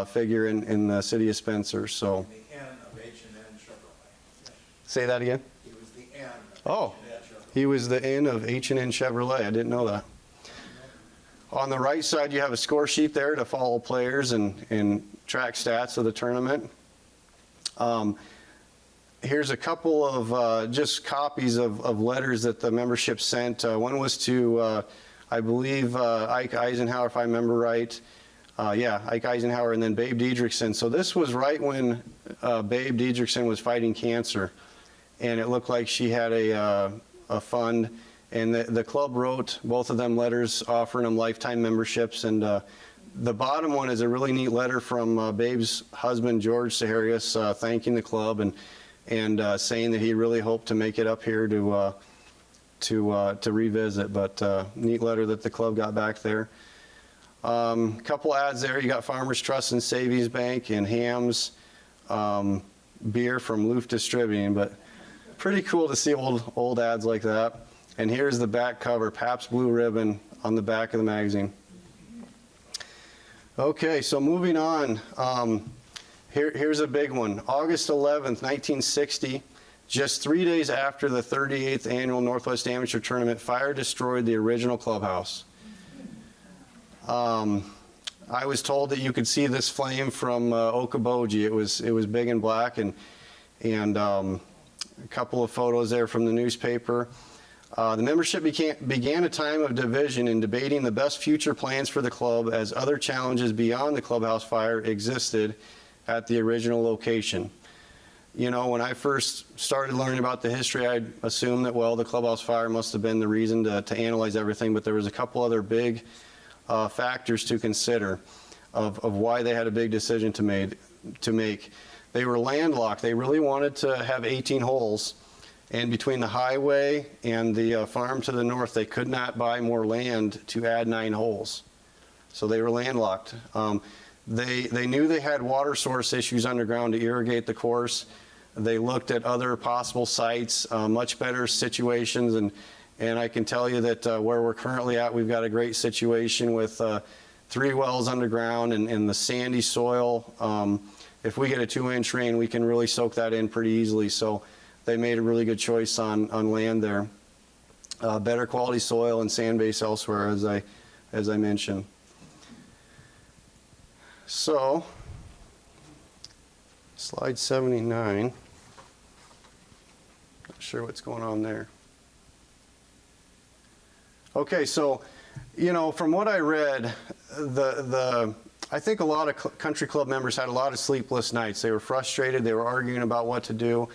figure in the city of Spencer. So. The N of H&N Chevrolet. Say that again? He was the N of Oh, H&N Chevrolet. he was the N of H&N Chevrolet. I didn't know that. On the right side, you have a score sheet there to follow players and track stats of the tournament. Here's a couple of just copies of letters that the membership sent. One was to, I believe, Ike Eisenhower, if I remember right. Yeah, Ike Eisenhower, and then Babe Diedrichson. So this was right when Babe Diedrichson was fighting cancer, and it looked like she had a fund. And the club wrote both of them letters offering them lifetime memberships. And the bottom one is a really neat letter from Babe's husband, George Saharius, thanking the club and saying that he really hoped to make it up here to revisit. But neat letter that the club got back there. Couple ads there. You got Farmers Trust and Savings Bank and Ham's beer from Loof Distributing. But pretty cool to see old ads like that. And here's the back cover, Pabst Blue Ribbon on the back of the magazine. Okay, so moving on. Here's a big one. August 11th, 1960, just 3 days after the 38th annual Northwest Amateur Tournament, fire destroyed the original clubhouse. I was told that you could see this flame from Okoboji. It was big and black, and a couple of photos there from the newspaper. The membership began a time of division in debating the best future plans for the club as other challenges beyond the clubhouse fire existed at the original location. You know, when I first started learning about the history, I assumed that, well, the clubhouse fire must have been the reason to analyze everything, but there was a couple other big factors to consider of why they had a big decision to make. They were landlocked. They really wanted to have 18 holes. And between the highway and the farm to the north, they could not buy more land to add 9 holes. So they were landlocked. They knew they had water source issues underground to irrigate the course. They looked at other possible sites, much better situations. And I can tell you that where we're currently at, we've got a great situation with 3 wells underground and the sandy soil. If we get a 2-inch rain, we can really soak that in pretty easily. So they made a really good choice on land there. Better quality soil and sand base elsewhere, as I mentioned. So, slide 79. Not sure what's going on there. Okay, so, you know, from what I read, I think a lot of country club members had a lot of sleepless nights. They were frustrated. They were arguing about what to do.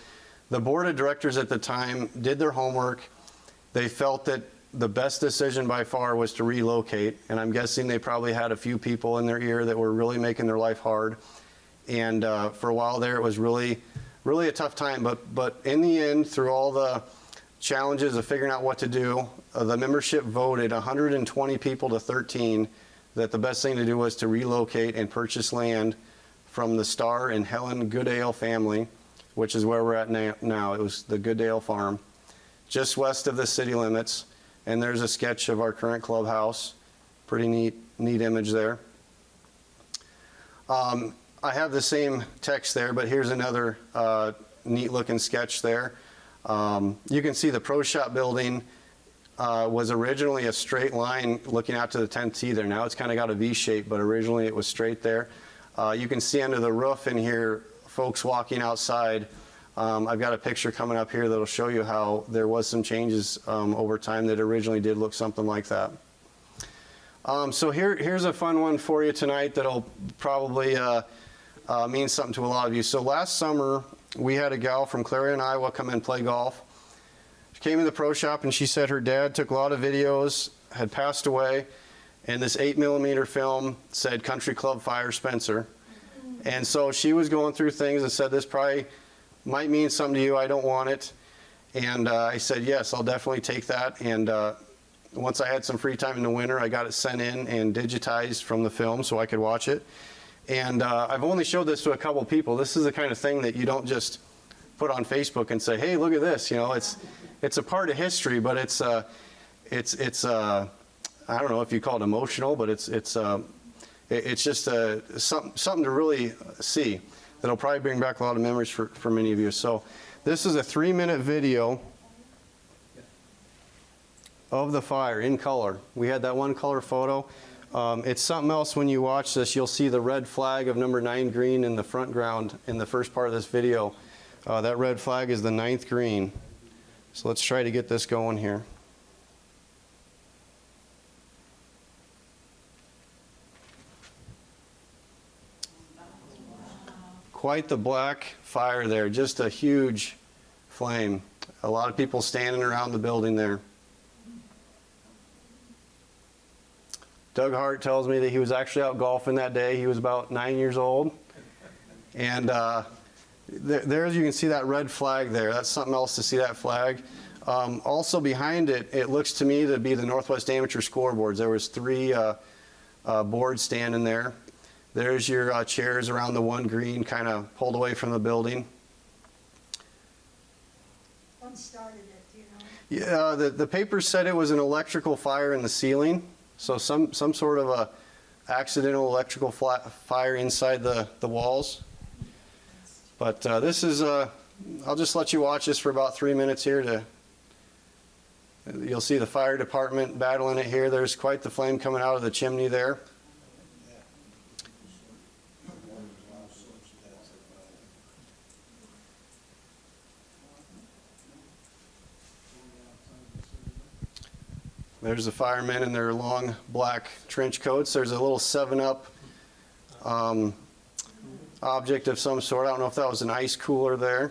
The board of directors at the time did their homework. They felt that the best decision by far was to relocate, and I'm guessing they probably had a few people in their ear that were really making their life hard. And for a while there, it was really a tough time. But in the end, through all the challenges of figuring out what to do, the membership voted 120 people to 13 that the best thing to do was to relocate and purchase land from the Star and Helen Goodale family, which is where we're at now. It was the Goodale farm, just west of the city limits. And there's a sketch of our current clubhouse. Pretty neat image there. I have the same text there, but here's another neat looking sketch there. You can see the Pro Shop building was originally a straight line looking out to the 10th tee there. Now it's kind of got a V shape, but originally it was straight there. You can see under the roof in here, folks walking outside. I've got a picture coming up here that'll show you how there was some changes over time that originally did look something like that. So here's a fun one for you tonight that'll probably mean something to a lot of you. So last summer, we had a gal from Clarion, Iowa come and play golf. She came in the pro shop and she said her dad took a lot of videos, had passed away, and this 8mm film said Country Club Fire Spencer. And so she was going through things and said, this probably might mean something to you, I don't want it. And I said, yes, I'll definitely take that. And once I had some free time in the winter, I got it sent in and digitized from the film so I could watch it. And I've only showed this to a couple people. This is the kind of thing that you don't just put on Facebook and say, hey, look at this. You know, it's a part of history, but it's I don't know if you call it emotional, but it's just something to really see. That'll probably bring back a lot of memories for many of you. So this is a 3-minute video of the fire in color. We had that one color photo. It's something else when you watch this. You'll see the red flag of number 9 green in the front ground in the first part of this video. That red flag is the 9th green. So let's try to get this going here. Quite the black fire there, just a huge flame. A lot of people standing around the building there. Doug Hart tells me that he was actually out golfing that day. He was about 9 years old. And there you can see that red flag there. That's something else to see that flag. Also behind it, it looks to me to be the Northwest Amateur scoreboards. There was 3 boards standing there. There's your chairs around the 1 green, kind of pulled away from the building. What started it, do you know? Yeah, the paper said it was an electrical fire in the ceiling. So some sort of a accidental electrical fire inside the walls. But this is, I'll just let you watch this for about 3 minutes here. You'll see the fire department battling it here. There's quite the flame coming out of the chimney there. There's the firemen in their long black trench coats. There's a little 7-Up object of some sort. I don't know if that was an ice cooler there.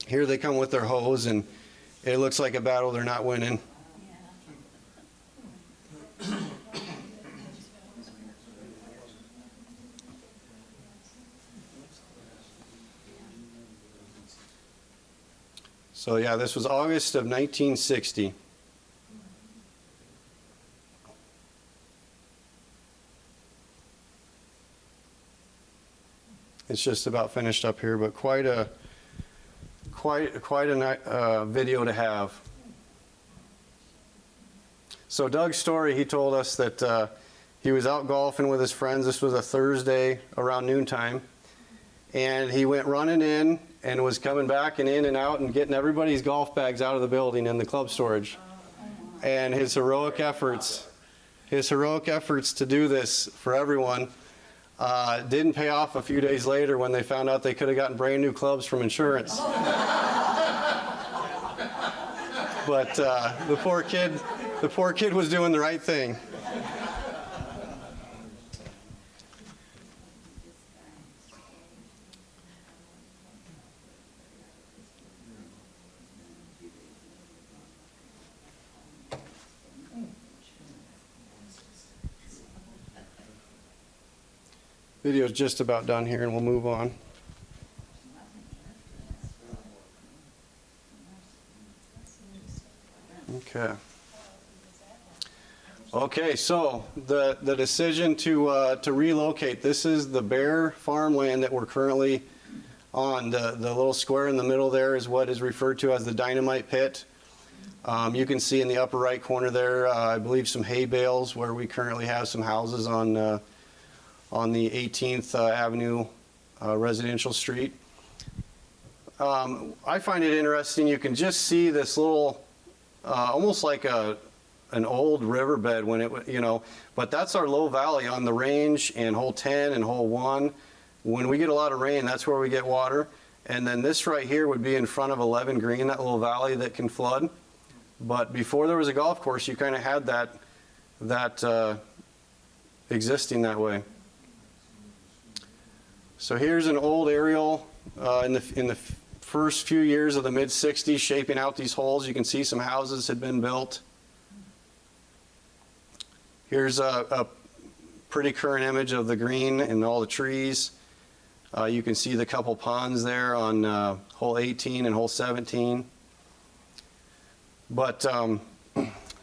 Here they come with their hose, and it looks like a battle they're not winning. So yeah, this was August of 1960. It's just about finished up here, but quite a video to have. So Doug's story, he told us that he was out golfing with his friends. This was a Thursday around noontime, and he went running in and was coming back and in and out and getting everybody's golf bags out of the building in the club storage. And his heroic efforts to do this for everyone didn't pay off a few days later when they found out they could have gotten brand new clubs from insurance. But the poor kid was doing the right thing. Video's just about done here and we'll move on. Okay. Okay, so the decision to relocate, this is the bare farmland that we're currently on. The little square in the middle there is what is referred to as the dynamite pit. You can see in the upper right corner there, I believe some hay bales where we currently have some houses on the 18th Avenue residential street. I find it interesting, you can just see this little, almost like an old riverbed when it, you know, but that's our low valley on the range and hole 10 and hole 1. When we get a lot of rain, that's where we get water. And then this right here would be in front of 11 Green, that little valley that can flood. But before there was a golf course, you kind of had that existing that way. So here's an old aerial in the first few years of the mid-60s, shaping out these holes. You can see some houses had been built. Here's a pretty current image of the green and all the trees. You can see the couple ponds there on hole 18 and hole 17. But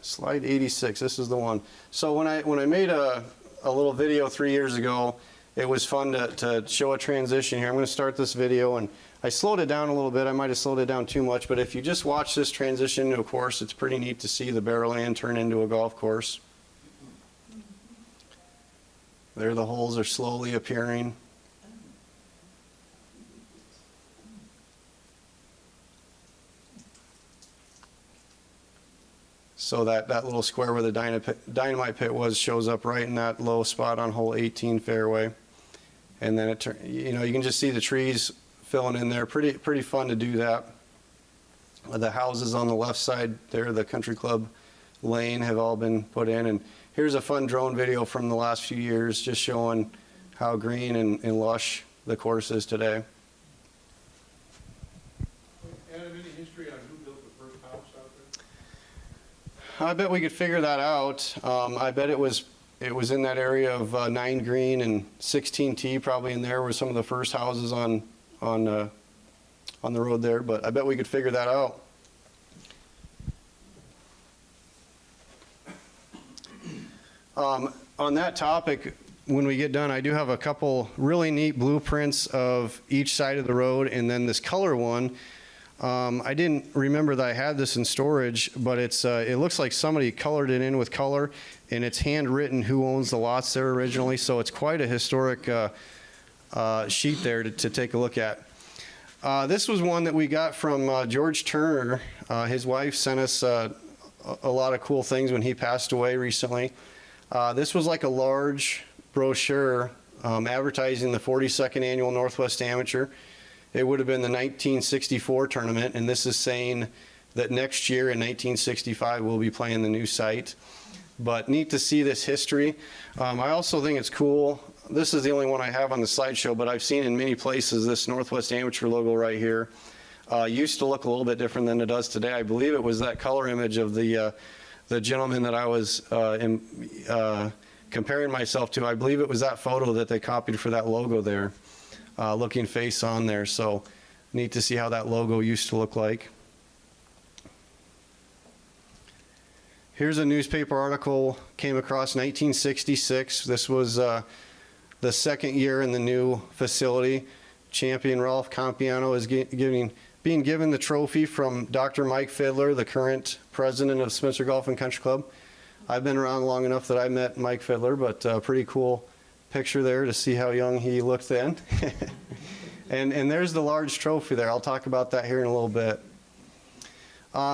slide 86, this is the one. So when I made a little video 3 years ago, it was fun to show a transition here. I'm going to start this video, and I slowed it down a little bit. I might have slowed it down too much, but if you just watch this transition to a course, it's pretty neat to see the bare land turn into a golf course. There the holes are slowly appearing. So that little square where the dynamite pit was shows up right in that low spot on hole 18 fairway. And then you know, you can just see the trees filling in there. Pretty fun to do that. The houses on the left side there, the country club lane, have all been put in. And here's a fun drone video from the last few years, just showing how green and lush the course is today. Adam, any history on who built the first house out there? I bet we could figure that out. I bet it was in that area of 9 Green and 16 T, probably in there were some of the first houses on the road there, but I bet we could figure that out. On that topic, when we get done, I do have a couple really neat blueprints of each side of the road, and then this color one. I didn't remember that I had this in storage, but it looks like somebody colored it in with color, and it's handwritten who owns the lots there originally, so it's quite a historic sheet there to take a look at. This was one that we got from George Turner. His wife sent us a lot of cool things when he passed away recently. This was like a large brochure advertising the 42nd Annual Northwest Amateur. It would have been the 1964 tournament, and this is saying that next year in 1965 we'll be playing the new site. But neat to see this history. I also think it's cool. This is the only one I have on the slideshow, but I've seen in many places this Northwest Amateur logo right here. Used to look a little bit different than it does today. I believe it was that color image of the gentleman that I was comparing myself to. I believe it was that photo that they copied for that logo there. Looking face on there, so neat to see how that logo used to look like. Here's a newspaper article, came across 1966. This was the second year in the new facility. Champion Ralph Compiano is being given the trophy from Dr. Mike Fiddler, the current president of Spencer Golf and Country Club. I've been around long enough that I met Mike Fiddler, but pretty cool picture there to see how young he looked then. and there's the large trophy there. I'll talk about that here in a little bit.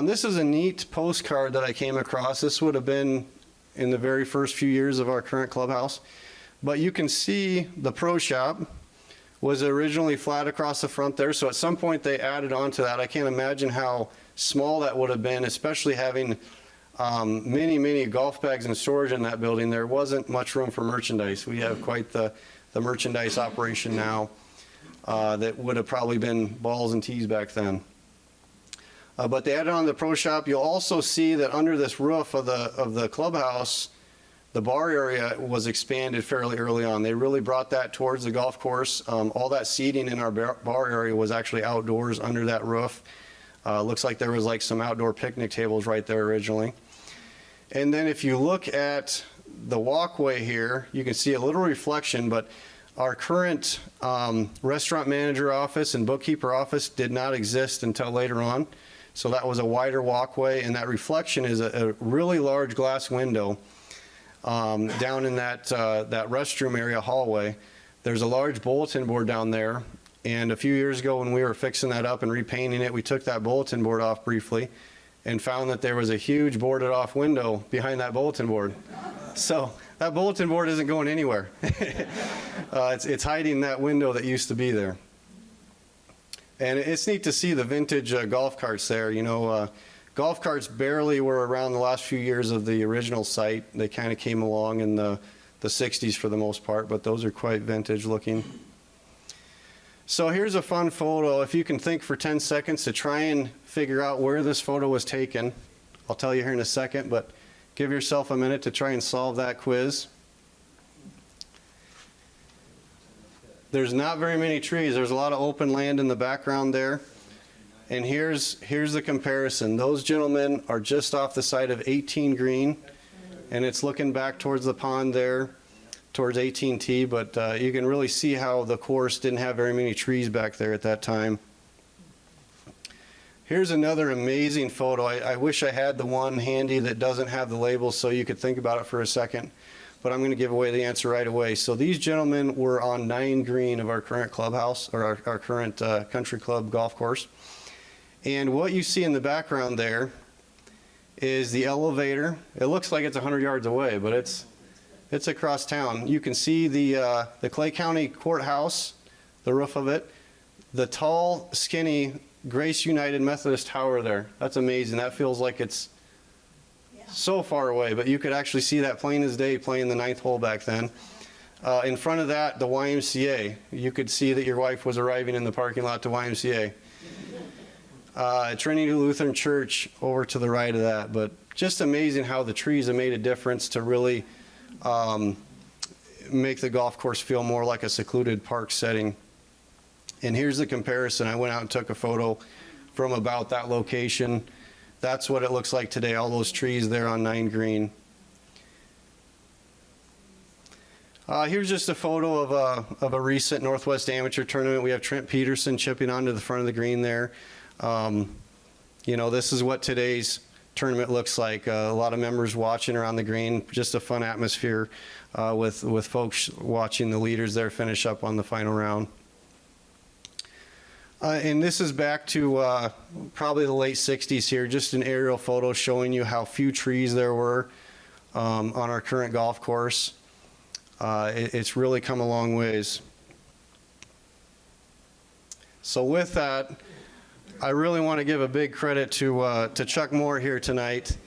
This is a neat postcard that I came across. This would have been in the very first few years of our current clubhouse. But you can see the pro shop was originally flat across the front there, so at some point they added on to that. I can't imagine how small that would have been, especially having many golf bags in storage in that building. There wasn't much room for merchandise. We have quite the merchandise operation now that would have probably been balls and tees back then. But they added on the pro shop. You'll also see that under this roof of the clubhouse, the bar area was expanded fairly early on. They really brought that towards the golf course. All that seating in our bar area was actually outdoors under that roof. Looks like there was like some outdoor picnic tables right there originally. And then if you look at the walkway here, you can see a little reflection, but our current restaurant manager office and bookkeeper office did not exist until later on. So that was a wider walkway, and that reflection is a really large glass window down in that restroom area hallway. There's a large bulletin board down there, and a few years ago when we were fixing that up and repainting it, we took that bulletin board off briefly and found that there was a huge boarded off window behind that bulletin board. So that bulletin board isn't going anywhere. It's hiding that window that used to be there. And it's neat to see the vintage golf carts there. You know, golf carts barely were around the last few years of the original site. They kind of came along in the 60s for the most part, but those are quite vintage looking. So here's a fun photo. If you can think for 10 seconds to try and figure out where this photo was taken. I'll tell you here in a second, but give yourself a minute to try and solve that quiz. There's not very many trees. There's a lot of open land in the background there. And here's the comparison. Those gentlemen are just off the side of 18 green, and it's looking back towards the pond there, towards 18T, but you can really see how the course didn't have very many trees back there at that time. Here's another amazing photo. I wish I had the one handy that doesn't have the labels so you could think about it for a second, but I'm going to give away the answer right away. So these gentlemen were on 9 green of our current clubhouse, or our current country club golf course. And what you see in the background there is the elevator. It looks like it's 100 yards away, but it's across town. You can see the Clay County Courthouse, the roof of it, the tall, skinny Grace United Methodist Tower there. That's amazing. That feels like it's so far away, but you could actually see that plain as day playing the 9th hole back then. In front of that, the YMCA. You could see that your wife was arriving in the parking lot to YMCA. Trinity Lutheran Church over to the right of that, but just amazing how the trees have made a difference to really make the golf course feel more like a secluded park setting. And here's the comparison. I went out and took a photo from about that location. That's what it looks like today, all those trees there on 9 green. Here's just a photo of a recent Northwest Amateur tournament. We have Trent Peterson chipping onto the front of the green there. You know, this is what today's tournament looks like. A lot of members watching around the green, just a fun atmosphere with folks watching the leaders there finish up on the final round. And this is back to probably the late 60s here, just an aerial photo showing you how few trees there were on our current golf course. It's really come a long ways. So with that, I really want to give a big credit to Chuck Moore here tonight.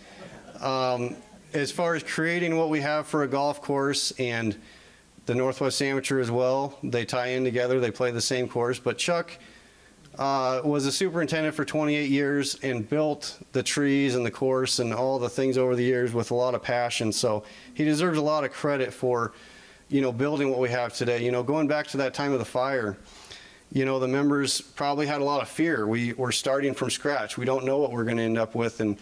As far as creating what we have for a golf course and the Northwest Amateur as well, they tie in together, they play the same course, but Chuck was a superintendent for 28 years and built the trees and the course and all the things over the years with a lot of passion. So he deserves a lot of credit for, you know, building what we have today. You know, going back to that time of the fire, you know, the members probably had a lot of fear. We were starting from scratch. We don't know what we're going to end up with, and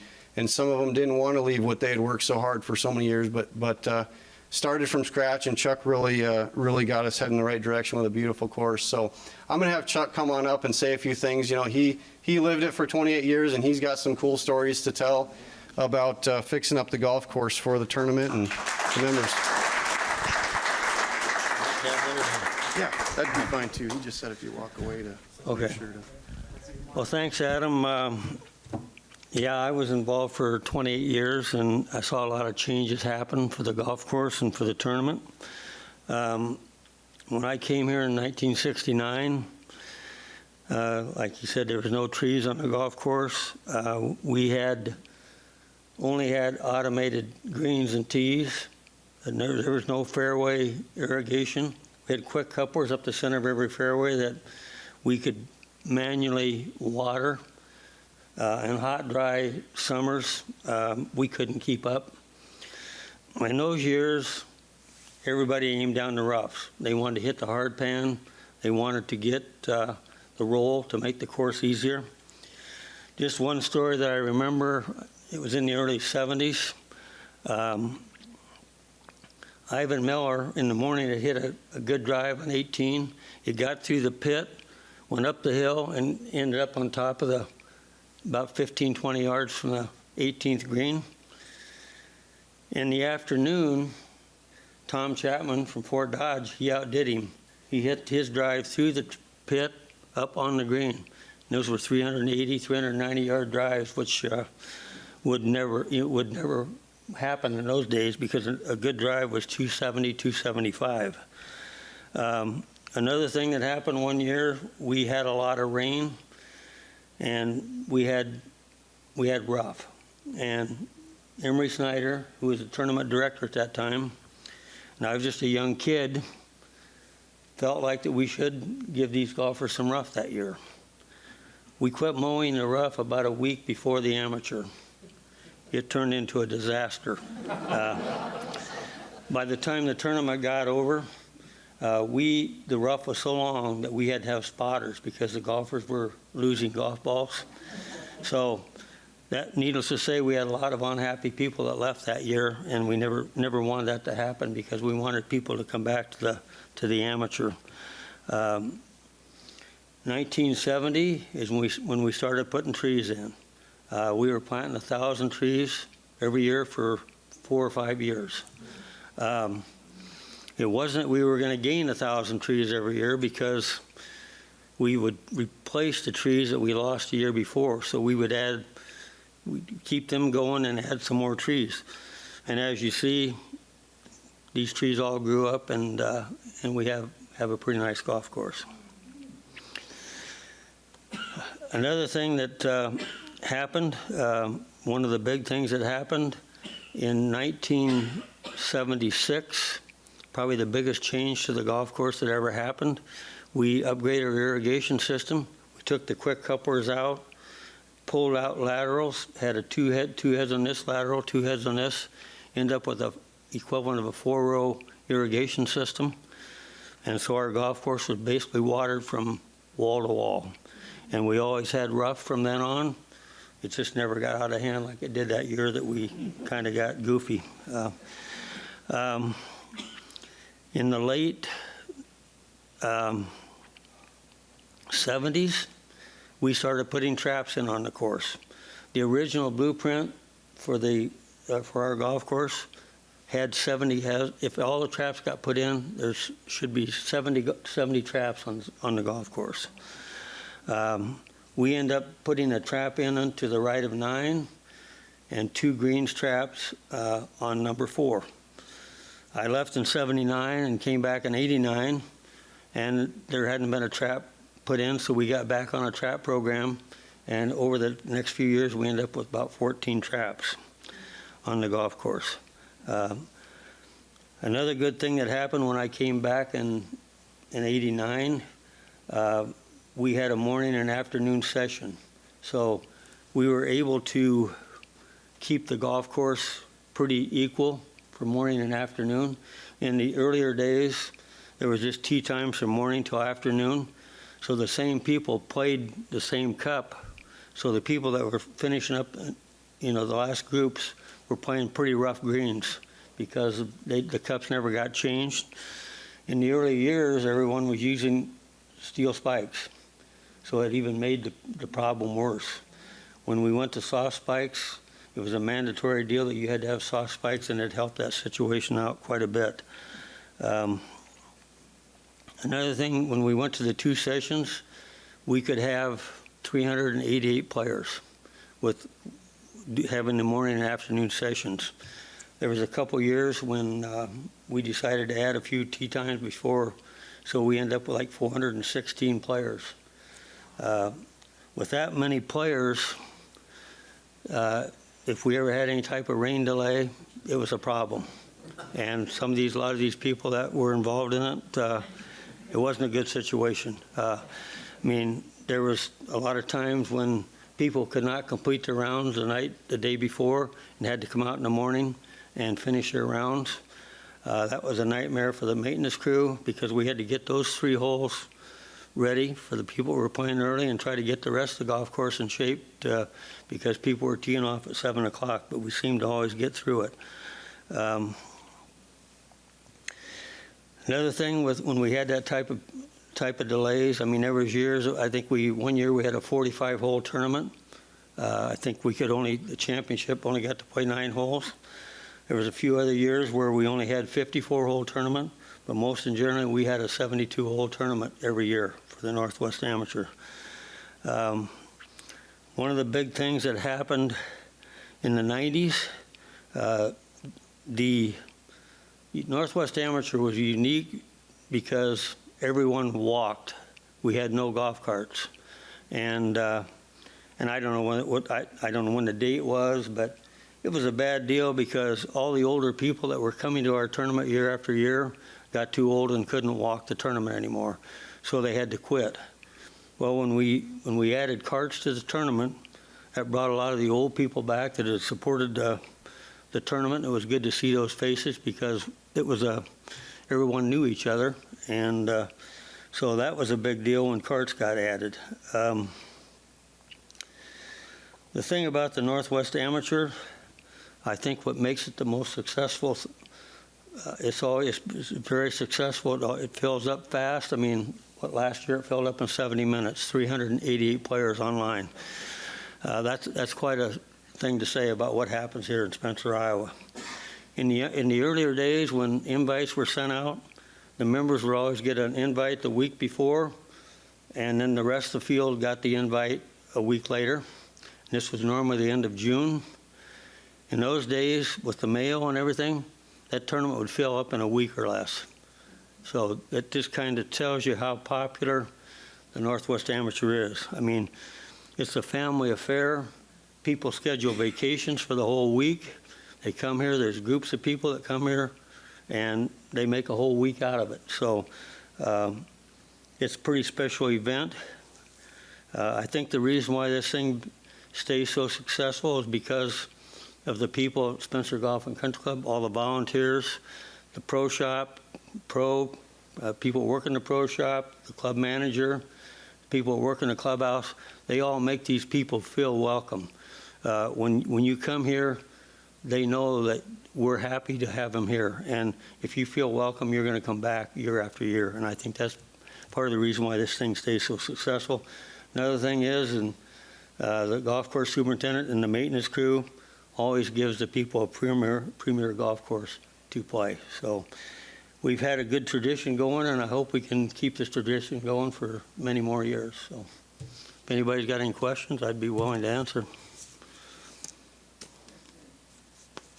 some of them didn't want to leave what they had worked so hard for so many years, but started from scratch, and Chuck really got us heading in the right direction with a beautiful course. So I'm going to have Chuck come on up and say a few things. You know, he lived it for 28 years, and he's got some cool stories to tell about fixing up the golf course for the tournament and the members. Yeah, that'd be fine too. He just said if you walk away to Okay. make sure to. Well, thanks, Adam. Yeah, I was involved for 28 years, and I saw a lot of changes happen for the golf course and for the tournament. When I came here in 1969, like you said, there was no trees on the golf course. We only had automated greens and tees, and there was no fairway irrigation. We had quick couplers up the center of every fairway that we could manually water. In hot, dry summers, we couldn't keep up. In those years, everybody aimed down the roughs. They wanted to hit the hard pan. They wanted to get the roll to make the course easier. Just one story that I remember, it was in the early 70s. Ivan Miller in the morning had hit a good drive on 18. He got through the pit, went up the hill, and ended up on top of the, about 15, 20 yards from the 18th green. In the afternoon, Tom Chapman from Fort Dodge, he outdid him. He hit his drive through the pit up on the green. And those were 380, 390-yard drives, which would never happen in those days because a good drive was 270, 275. Another thing that happened one year, we had a lot of rain, and we had rough. And Emery Snyder, who was the tournament director at that time, and I was just a young kid, felt like that we should give these golfers some rough that year. We quit mowing the rough about a week before the amateur. It turned into a disaster. By the time the tournament got over, the rough was so long that we had to have spotters because the golfers were losing golf balls. So that, needless to say, we had a lot of unhappy people that left that year, and we never wanted that to happen because we wanted people to come back to the amateur. 1970 is when we started putting trees in. We were planting 1,000 trees every year for 4 or 5 years. It wasn't we were going to gain 1,000 trees every year because we would replace the trees that we lost the year before. So we'd keep them going and add some more trees. And as you see, these trees all grew up, and we have a pretty nice golf course. Another thing that happened, one of the big things that happened in 1976, probably the biggest change to the golf course that ever happened, we upgraded our irrigation system. We took the quick couplers out, pulled out laterals, had two heads on this lateral, 2 heads on this, end up with a equivalent of a 4-row irrigation system. And so our golf course was basically watered from wall to wall. And we always had rough from then on. It just never got out of hand like it did that year that we kind of got goofy. In the late 70s, we started putting traps in on the course. The original blueprint for our golf course had 70. If all the traps got put in, there should be 70 traps on the golf course. We end up putting a trap in to the right of 9 and 2 greens traps on number 4. I left in 79 and came back in 89, and there hadn't been a trap put in, so we got back on a trap program, and over the next few years we ended up with about 14 traps on the golf course. Another good thing that happened when I came back in 89, we had a morning and afternoon session. So we were able to keep the golf course pretty equal for morning and afternoon. In the earlier days, there was just tee times from morning till afternoon. So the same people played the same cup. So the people that were finishing up, the last groups were playing pretty rough greens because the cups never got changed. In the early years, everyone was using steel spikes. So it even made the problem worse. When we went to soft spikes, it was a mandatory deal that you had to have soft spikes, and it helped that situation out quite a bit. Another thing, when we went to the 2 sessions, we could have 388 players with having the morning and afternoon sessions. There was a couple years when we decided to add a few tee times before, so we ended up with like 416 players. With that many players, if we ever had any type of rain delay, it was a problem. And a lot of these people that were involved in it, it wasn't a good situation. There was a lot of times when people could not complete their rounds the day before and had to come out in the morning, and finish their rounds. That was a nightmare for the maintenance crew because we had to get those 3 holes ready for the people who were playing early and try to get the rest of the golf course in shape because people were teeing off at 7 o'clock, but we seemed to always get through it. Another thing with when we had that type of delays, I mean, there was years, I think one year we had a 45-hole tournament. I think the championship only got to play 9 holes. There was a few other years where we only had 54-hole tournament, but most in general, we had a 72-hole tournament every year for the Northwest Amateur. One of the big things that happened in the 90s, the Northwest Amateur was unique because everyone walked. We had no golf carts, and I don't know I don't know when the date was, but it was a bad deal because all the older people that were coming to our tournament year after year got too old and couldn't walk the tournament anymore, so they had to quit. Well, when we added carts to the tournament, that brought a lot of the old people back that had supported the tournament. It was good to see those faces because it was everyone knew each other, and so that was a big deal when carts got added. The thing about the Northwest Amateur, I think what makes it the most successful, it's very successful. It fills up fast. I mean, last year it filled up in 70 minutes, 388 players online. That's quite a thing to say about what happens here in Spencer, Iowa. In the earlier days when invites were sent out, the members would always get an invite the week before, and then the rest of the field got the invite a week later. This was normally the end of June. In those days, with the mail and everything, that tournament would fill up in a week or less. So it just kind of tells you how popular the Northwest Amateur is. I mean, it's a family affair. People schedule vacations for the whole week. They come here, there's groups of people that come here, and they make a whole week out of it. So it's a pretty special event. I think the reason why this thing stays so successful is because of the people at Spencer Golf and Country Club, all the volunteers, the pro shop, people working the pro shop, the club manager, people working the clubhouse. They all make these people feel welcome. When you come here, they know that we're happy to have them here. And if you feel welcome, you're going to come back year after year. And I think that's part of the reason why this thing stays so successful. Another thing is, the golf course superintendent and the maintenance crew always gives the people a premier golf course to play. So we've had a good tradition going, and I hope we can keep this tradition going for many more years. So if anybody's got any questions, I'd be willing to answer.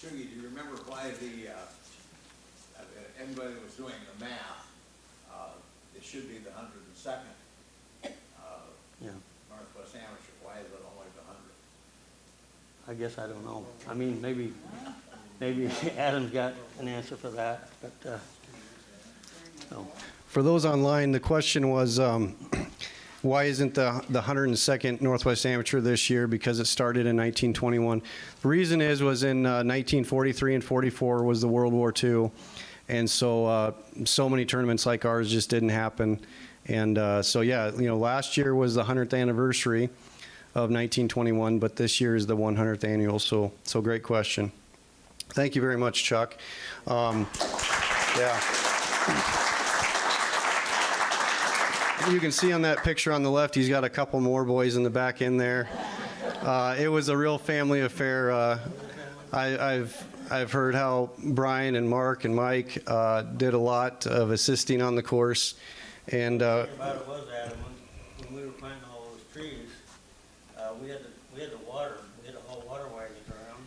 Chugi, do you remember why anybody that was doing the math, it should be the 102nd Yeah. Northwest Amateur, why is it only the 100th? I guess I don't know. I mean, maybe Adam's got an answer for that, but no. For those online, the question was, why isn't the 102nd Northwest Amateur this year? Because it started in 1921. The reason was in 1943 and 44 was the World War II, and so many tournaments like ours just didn't happen. And so yeah, last year was the 100th anniversary of 1921, but this year is the 100th annual. So great question. Thank you very much, Chuck. Yeah. You can see on that picture on the left, he's got a couple more boys in the back end there. It was a real family affair. I've heard how Brian and Mark and Mike did a lot of assisting on the course. And The thing about it was, Adam, when we were planting all those trees, we had to water. We had to haul water wagons around,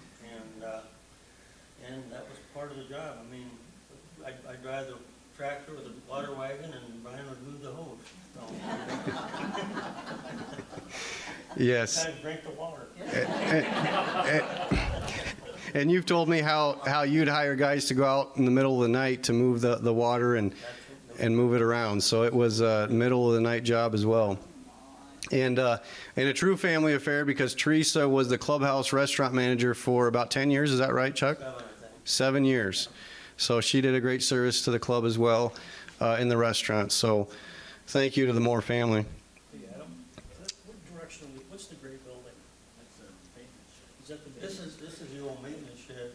and that was part of the job. I mean, I drive the tractor with a water wagon, and Brian would move the hose. So, yes. kind of drink the water. And you've told me how you'd hire guys to go out in the middle of the night to move the water and move it around. So it was a middle of the night job as well. And a true family affair because Teresa was the clubhouse restaurant manager for about 10 years. Is that right, Chuck? 7 years. So she did a great service to the club as well in the restaurant. So thank you to the Moore family. Hey, Adam, what direction, what's the gray building? That's the maintenance shed. Is that the maintenance? This is the old maintenance shed.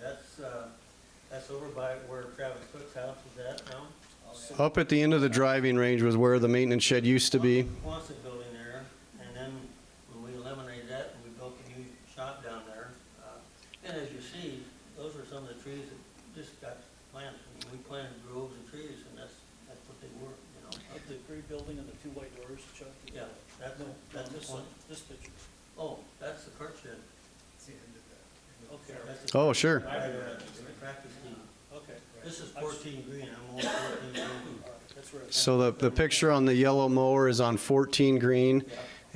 That's over by where Travis Cook's house is at now. Up at the end of the driving range was where the maintenance shed used to be. Quonset building there, and then when we eliminated that, we built a new shop down there. And as you see, those are some of the trees that just got planted. I mean, we planted groves of trees, and that's what they were, you know. Of the gray building and the two white doors, Chuck? Yeah, that's This one. one, this picture. Oh, that's the cart shed. Okay, That's the- Oh, sure. The practice team. okay. This is 14 green, I'm on 14 green. That's where. So the picture on the yellow mower is on 14 green,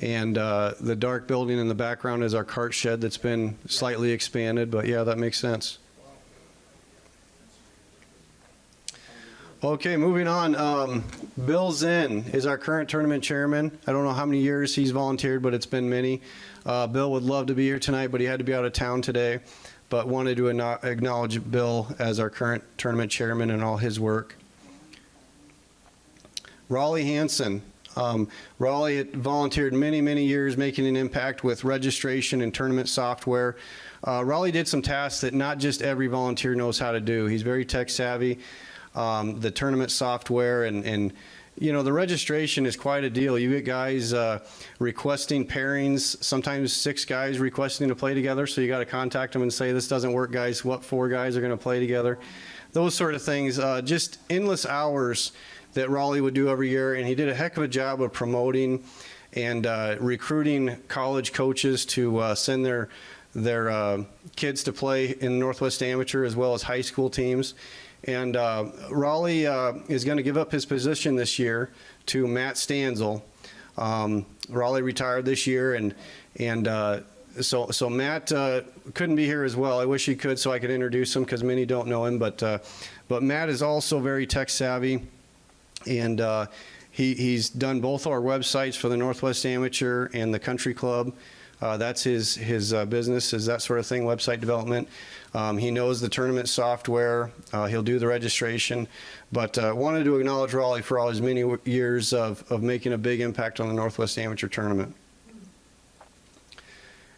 and the dark building in the background is our cart shed that's been slightly expanded, but yeah, that makes sense. Okay, moving on. Bill Zinn is our current tournament chairman. I don't know how many years he's volunteered, but it's been many. Bill would love to be here tonight, but he had to be out of town today, but wanted to acknowledge Bill as our current tournament chairman and all his work. Raleigh Hansen. Raleigh had volunteered many, many years making an impact with registration and tournament software. Raleigh did some tasks that not just every volunteer knows how to do. He's very tech savvy. The tournament software and you know, the registration is quite a deal. You get guys requesting pairings, sometimes 6 guys requesting to play together, so you got to contact them and say, this doesn't work, guys. What 4 guys are going to play together? Those sort of things. Just endless hours that Raleigh would do every year, and he did a heck of a job of promoting and recruiting college coaches to send their kids to play in Northwest Amateur as well as high school teams. And Raleigh is going to give up his position this year to Matt Stanzel. Raleigh retired this year, and so Matt couldn't be here as well. I wish he could so I could introduce him because many don't know him. But Matt is also very tech savvy, and he's done both our websites for the Northwest Amateur and the Country Club. That's his business, is that sort of thing, website development. He knows the tournament software. He'll do the registration. But wanted to acknowledge Raleigh for all his many years of making a big impact on the Northwest Amateur Tournament.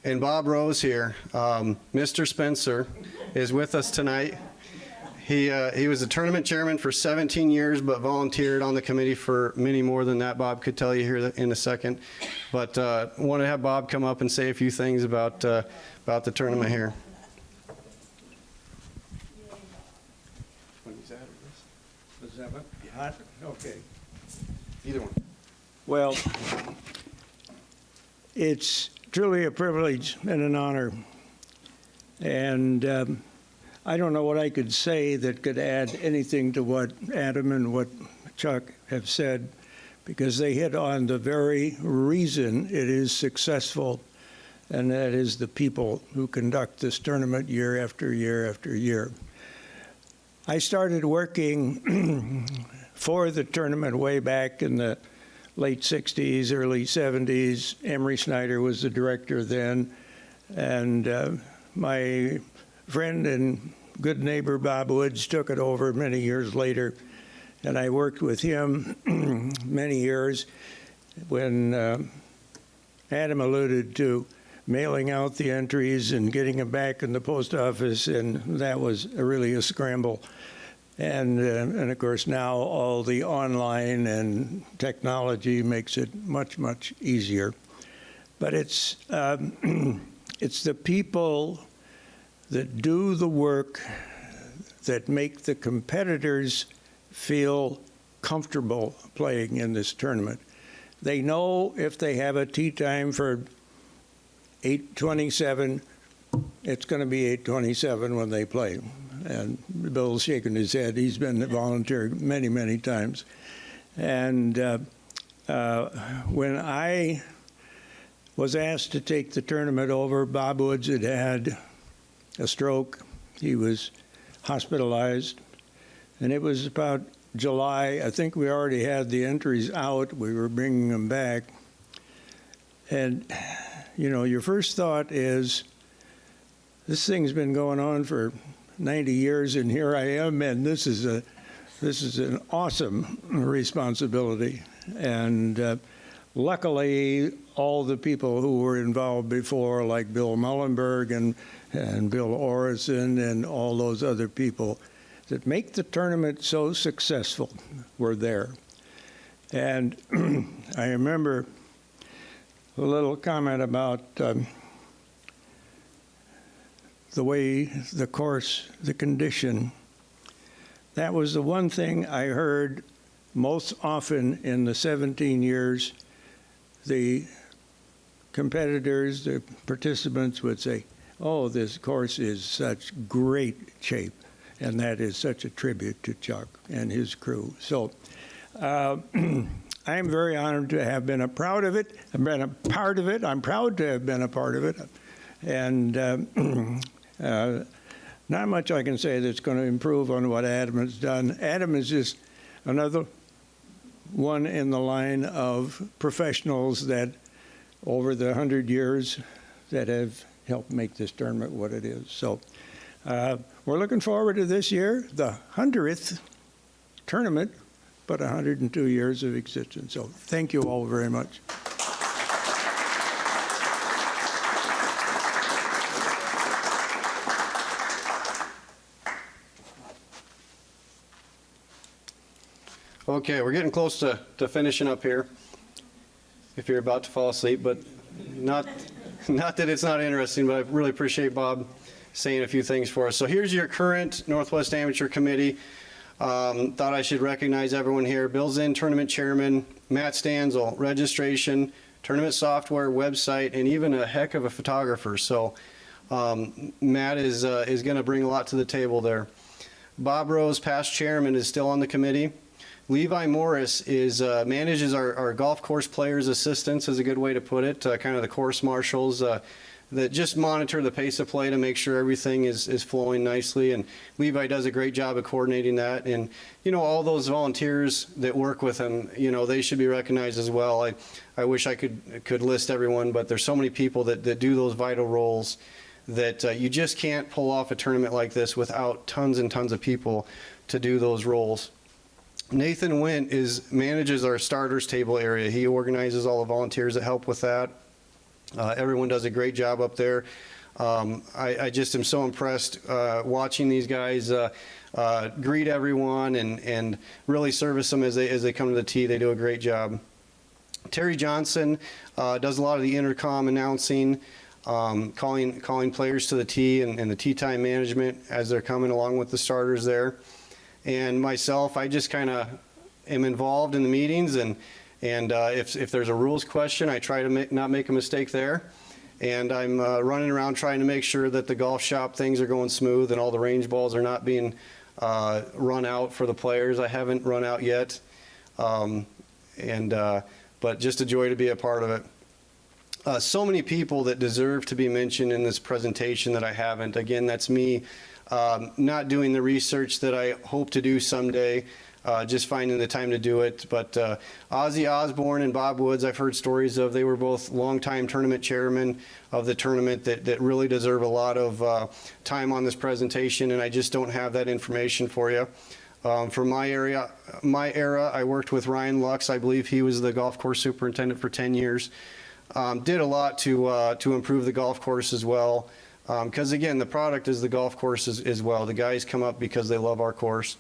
And Bob Rose here, Mr. Spencer, is with us tonight. He was the tournament chairman for 17 years, but volunteered on the committee for many more than that. Bob could tell you here in a second. But want to have Bob come up and say a few things about the tournament here. Is that what? Hot? Okay. Either one. Well, it's truly a privilege and an honor. And I don't know what I could say that could add anything to what Adam and what Chuck have said, because they hit on the very reason it is successful, and that is the people who conduct this tournament year after year after year. I started working for the tournament way back in the late 60s, early 70s. Emery Snyder was the director then, and my friend and good neighbor Bob Woods took it over many years later, and I worked with him many years. When Adam alluded to mailing out the entries and getting them back in the post office, and that was really a scramble. And of course now all the online and technology makes it much, much easier. But it's the people that do the work that make the competitors feel comfortable playing in this tournament. They know if they have a tee time for 8:27, it's going to be 8:27 when they play. And Bill's shaking his head. He's been a volunteer many, many times. And when I was asked to take the tournament over, Bob Woods had had a stroke. He was hospitalized. And it was about July. I think we already had the entries out. We were bringing them back. And, you know, your first thought is, this thing's been going on for 90 years, and here I am, and this is an awesome responsibility. And luckily, all the people who were involved before, like Bill Mullenberg and Bill Orison and all those other people that make the tournament so successful, were there. And I remember a little comment about the way the course, the condition. That was the one thing I heard most often in the 17 years. The competitors, the participants would say, "Oh, this course is such great shape." And that is such a tribute to Chuck and his crew. So I am very honored to have been a part of it. I've been a part of it. I'm proud to have been a part of it. And not much I can say that's going to improve on what Adam has done. Adam is just another one in the line of professionals that over the 100 years that have helped make this tournament what it is. So we're looking forward to this year, the 100th tournament, but 102 years of existence. So thank you all very much. Okay, we're getting close to finishing up here. If you're about to fall asleep, but not that it's not interesting, but I really appreciate Bob saying a few things for us. So here's your current Northwest Amateur Committee. Thought I should recognize everyone here. Bill Zinn, Tournament Chairman, Matt Stanzel, Registration, Tournament Software, Website, and even a heck of a photographer. So Matt is going to bring a lot to the table there. Bob Rose, past Chairman, is still on the committee. Levi Morris manages our golf course players' assistants, is a good way to put it, kind of the course marshals that just monitor the pace of play to make sure everything is flowing nicely. And Levi does a great job of coordinating that. And, you know, all those volunteers that work with him, you know, they should be recognized as well. I wish I could list everyone, but there's so many people that do those vital roles that you just can't pull off a tournament like this without tons and tons of people to do those roles. Nathan Wint manages our starters table area. He organizes all the volunteers that help with that. Everyone does a great job up there. I just am so impressed watching these guys greet everyone and really service them as they come to the tee. They do a great job. Terry Johnson does a lot of the intercom announcing, calling players to the tee and the tee time management as they're coming along with the starters there. And myself, I just kind of am involved in the meetings, and if there's a rules question, I try to not make a mistake there. And I'm running around trying to make sure that the golf shop things are going smooth and all the range balls are not being run out for the players. I haven't run out yet, but just a joy to be a part of it. So many people that deserve to be mentioned in this presentation that I haven't. Again, that's me not doing the research that I hope to do someday, just finding the time to do it. But Ozzy Osbourne and Bob Woods, I've heard stories of. They were both longtime tournament chairmen of the tournament that really deserve a lot of time on this presentation, and I just don't have that information for you. From my era, I worked with Ryan Lux. I believe he was the golf course superintendent for 10 years. Did a lot to improve the golf course as well. Because again, the product is the golf course as well. The guys come up because they love our course.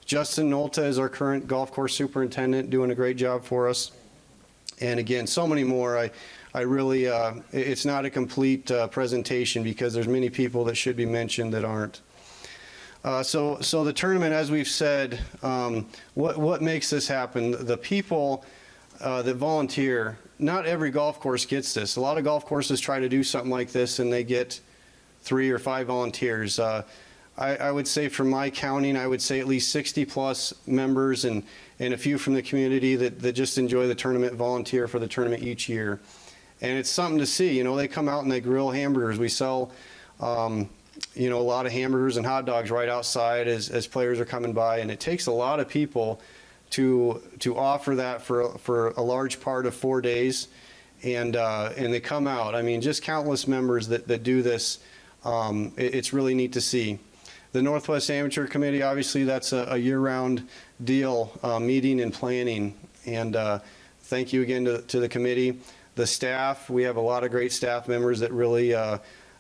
Justin Nolta is our current golf course superintendent, doing a great job for us. And again, so many more. I really, it's not a complete presentation because there's many people that should be mentioned that aren't. So the tournament, as we've said, what makes this happen? The people that volunteer. Not every golf course gets this. A lot of golf courses try to do something like this and they get 3 or 5 volunteers. I would say from my counting, I would say at least 60 plus members and a few from the community that just enjoy the tournament, volunteer for the tournament each year. And it's something to see. You know, they come out and they grill hamburgers. We sell, you know, a lot of hamburgers and hot dogs right outside as players are coming by. And it takes a lot of people to offer that for a large part of 4 days. And they come out. I mean, just countless members that do this. It's really neat to see. The Northwest Amateur Committee, obviously, that's a year-round deal, meeting and planning. And thank you again to the committee. The staff, we have a lot of great staff members that really,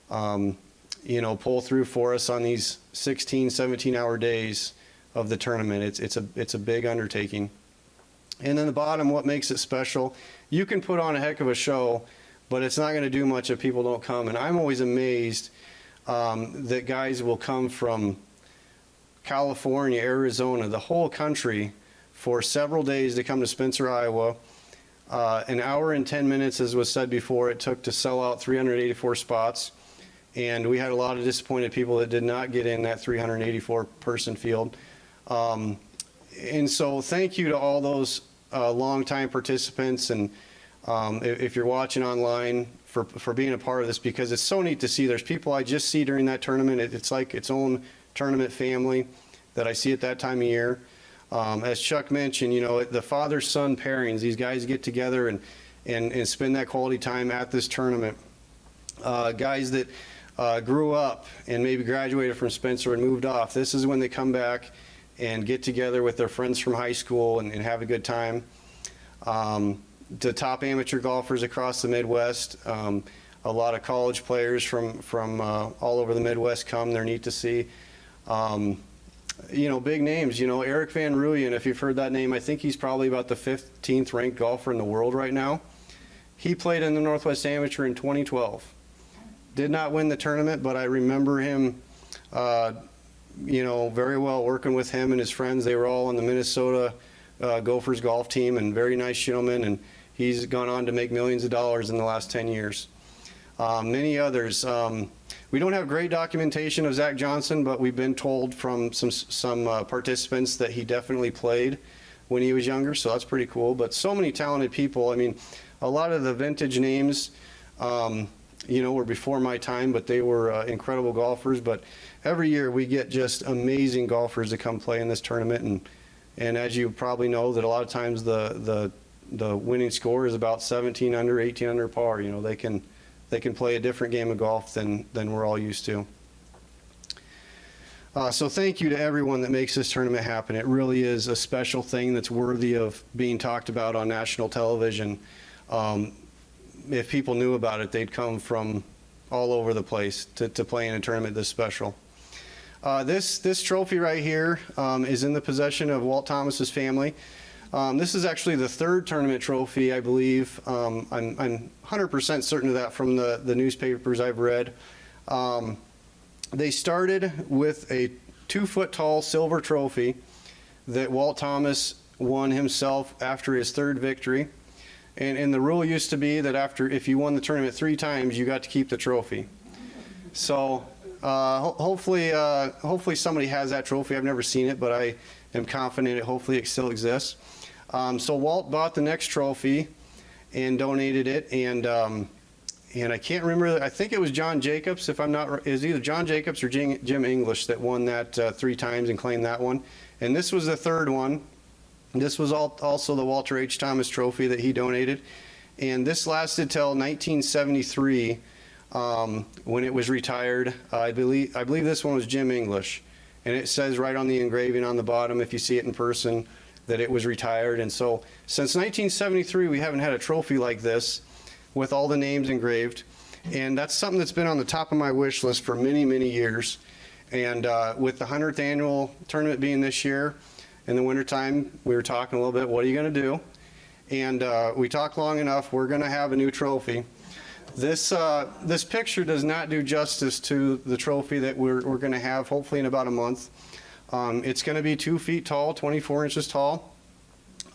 pull through for us on these 16, 17-hour days of the tournament. It's a big undertaking. And then the bottom, what makes it special, you can put on a heck of a show, but it's not going to do much if people don't come. And I'm always amazed that guys will come from California, Arizona, the whole country for several days to come to Spencer, Iowa. An hour and 10 minutes, as was said before, it took to sell out 384 spots. And we had a lot of disappointed people that did not get in that 384 person field. And so thank you to all those longtime participants, and if you're watching online, for being a part of this, because it's so neat to see. There's people I just see during that tournament. It's like its own tournament family that I see at that time of year. As Chuck mentioned, the father-son pairings, these guys get together and spend that quality time at this tournament. Guys that grew up and maybe graduated from Spencer and moved off, this is when they come back and get together with their friends from high school and have a good time. The top amateur golfers across the Midwest, a lot of college players from all over the Midwest come. They're neat to see. Big names, Eric Van Rooyen, if you've heard that name, I think he's probably about the 15th ranked golfer in the world right now. He played in the Northwest Amateur in 2012. Did not win the tournament, but I remember him, very well, working with him and his friends. They were all on the Minnesota Gophers golf team, and very nice gentlemen, and he's gone on to make millions of dollars in the last 10 years. Many others. We don't have great documentation of Zach Johnson, but we've been told from some participants that he definitely played when he was younger, so that's pretty cool. But so many talented people. I mean, a lot of the vintage names, were before my time, but they were incredible golfers. But every year we get just amazing golfers to come play in this tournament, and as you probably know, that a lot of times the winning score is about 17 under, 18 under par. They can play a different game of golf than we're all used to. So thank you to everyone that makes this tournament happen. It really is a special thing that's worthy of being talked about on national television. If people knew about it, they'd come from all over the place to play in a tournament this special. This trophy right here is in the possession of Walt Thomas's family. This is actually the third tournament trophy, I believe. I'm 100% certain of that from the newspapers I've read. They started with a 2-foot tall silver trophy that Walt Thomas won himself after his third victory. And the rule used to be that if you won the tournament 3 times, you got to keep the trophy. So hopefully somebody has that trophy. I've never seen it, but I am confident hopefully it still exists. So Walt bought the next trophy and donated it, and I can't remember. I think it was John Jacobs, if I'm not. It was either John Jacobs or Jim English that won that 3 times and claimed that one. And this was the third one. This was also the Walter H. Thomas Trophy that he donated, and this lasted till 1973 when it was retired. I believe this one was Jim English, and it says right on the engraving on the bottom, if you see it in person, that it was retired. And so since 1973, we haven't had a trophy like this with all the names engraved, and that's something that's been on the top of my wish list for many, many years. And with the 100th annual tournament being this year, in the wintertime, we were talking a little bit, what are you going to do? And we talked long enough, we're going to have a new trophy. This picture does not do justice to the trophy that we're going to have hopefully in about a month. It's going to be 2 feet tall, 24 inches tall.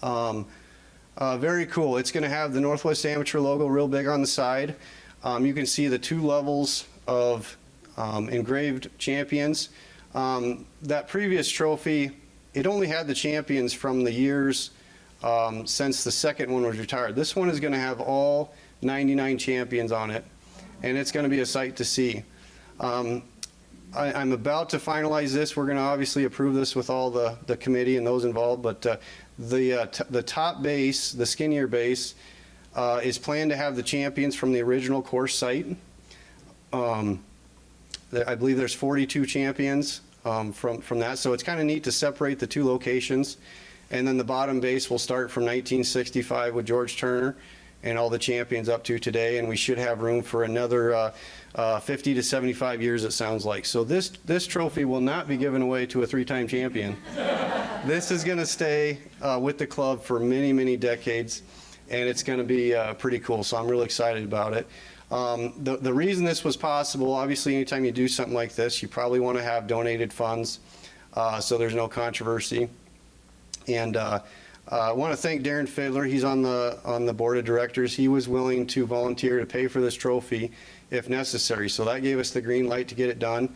Very cool. It's going to have the Northwest Amateur logo real big on the side. You can see the 2 levels of engraved champions. That previous trophy, it only had the champions from the years since the second one was retired. This one is going to have all 99 champions on it, and it's going to be a sight to see. I'm about to finalize this. We're going to obviously approve this with all the committee and those involved, but the top base, the skinnier base, is planned to have the champions from the original course site. I believe there's 42 champions from that. So it's kind of neat to separate the two locations. And then the bottom base will start from 1965 with George Turner and all the champions up to today, and we should have room for another 50 to 75 years, it sounds like. So this trophy will not be given away to a three-time champion. This is going to stay with the club for many, many decades, and it's going to be pretty cool. So I'm really excited about it. The reason this was possible, obviously, anytime you do something like this, you probably want to have donated funds, so there's no controversy. And I want to thank Darren Fiddler. He's on the board of directors. He was willing to volunteer to pay for this trophy if necessary. So that gave us the green light to get it done.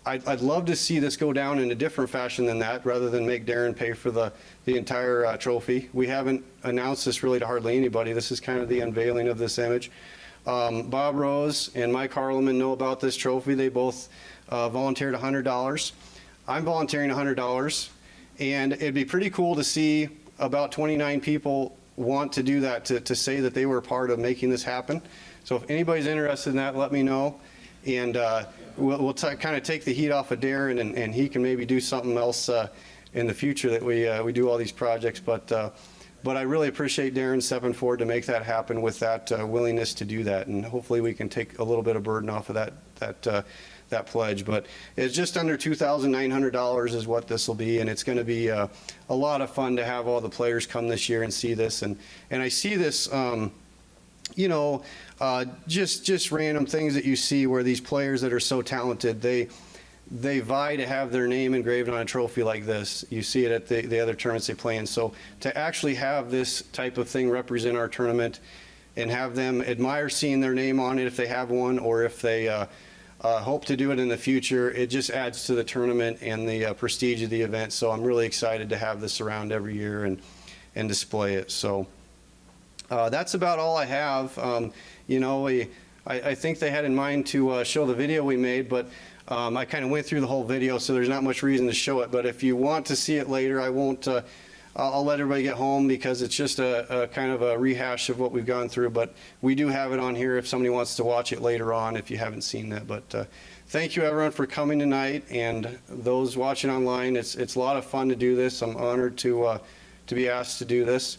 I'd love to see this go down in a different fashion than that, rather than make Darren pay for the entire trophy. We haven't announced this really to hardly anybody. This is kind of the unveiling of this image. Bob Rose and Mike Harleman know about this trophy. They both volunteered $100. I'm volunteering $100. And it'd be pretty cool to see about 29 people want to do that, to say that they were part of making this happen. So if anybody's interested in that, let me know. And we'll kind of take the heat off of Darren, and he can maybe do something else in the future that we do all these projects. But I really appreciate Darren stepping forward to make that happen with that willingness to do that. And hopefully we can take a little bit of burden off of that pledge. But it's just under $2,900 is what this will be, and it's going to be a lot of fun to have all the players come this year and see this. And I see this, just random things that you see where these players that are so talented, they vie to have their name engraved on a trophy like this. You see it at the other tournaments they play in. So to actually have this type of thing represent our tournament and have them admire seeing their name on it if they have one, or if they hope to do it in the future, it just adds to the tournament and the prestige of the event. So I'm really excited to have this around every year and display it. So that's about all I have. I think they had in mind to show the video we made, but I kind of went through the whole video, so there's not much reason to show it. But if you want to see it later, I won't. I'll let everybody get home, because it's just a kind of a rehash of what we've gone through. But we do have it on here if somebody wants to watch it later on, if you haven't seen that. But thank you, everyone, for coming tonight, and those watching online. It's a lot of fun to do this. I'm honored to be asked to do this.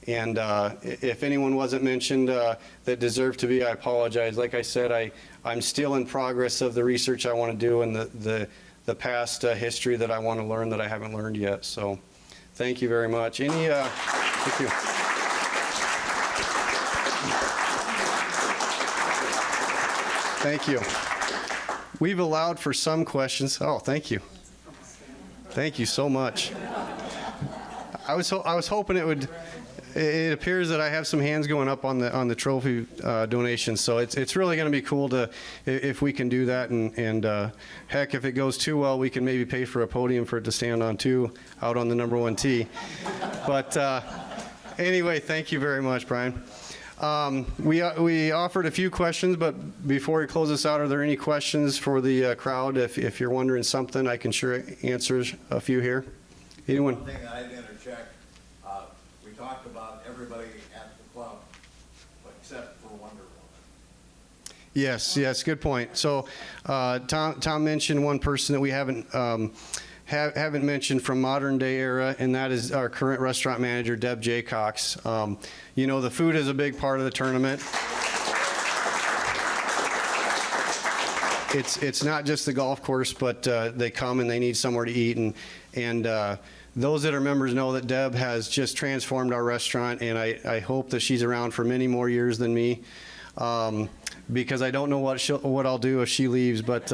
And if anyone wasn't mentioned that deserved to be, I apologize. Like I said, I'm still in progress of the research I want to do, and the past history that I want to learn that I haven't learned yet. So thank you very much. Thank you. Thank you. We've allowed for some questions. Oh, thank you. Thank you so much. I was hoping it would. It appears that I have some hands going up on the trophy donation, so it's really going to be cool if we can do that, and heck, if it goes too well, we can maybe pay for a podium for it to stand on too, out on the number 1 tee. But anyway, thank you very much, Brian. We offered a few questions, but before we close this out, are there any questions for the crowd? If you're wondering something, I can sure answer a few here. Anyone? One thing that I'd interject. We talked about everybody at the club, except for Wonder Woman. Yes, good point. So Tom mentioned one person that we haven't mentioned from modern day era, and that is our current restaurant manager, Deb Jaycox. The food is a big part of the tournament. It's not just the golf course, but they come and they need somewhere to eat, and those that are members know that Deb has just transformed our restaurant, and I hope that she's around for many more years than me, because I don't know what I'll do if she leaves. But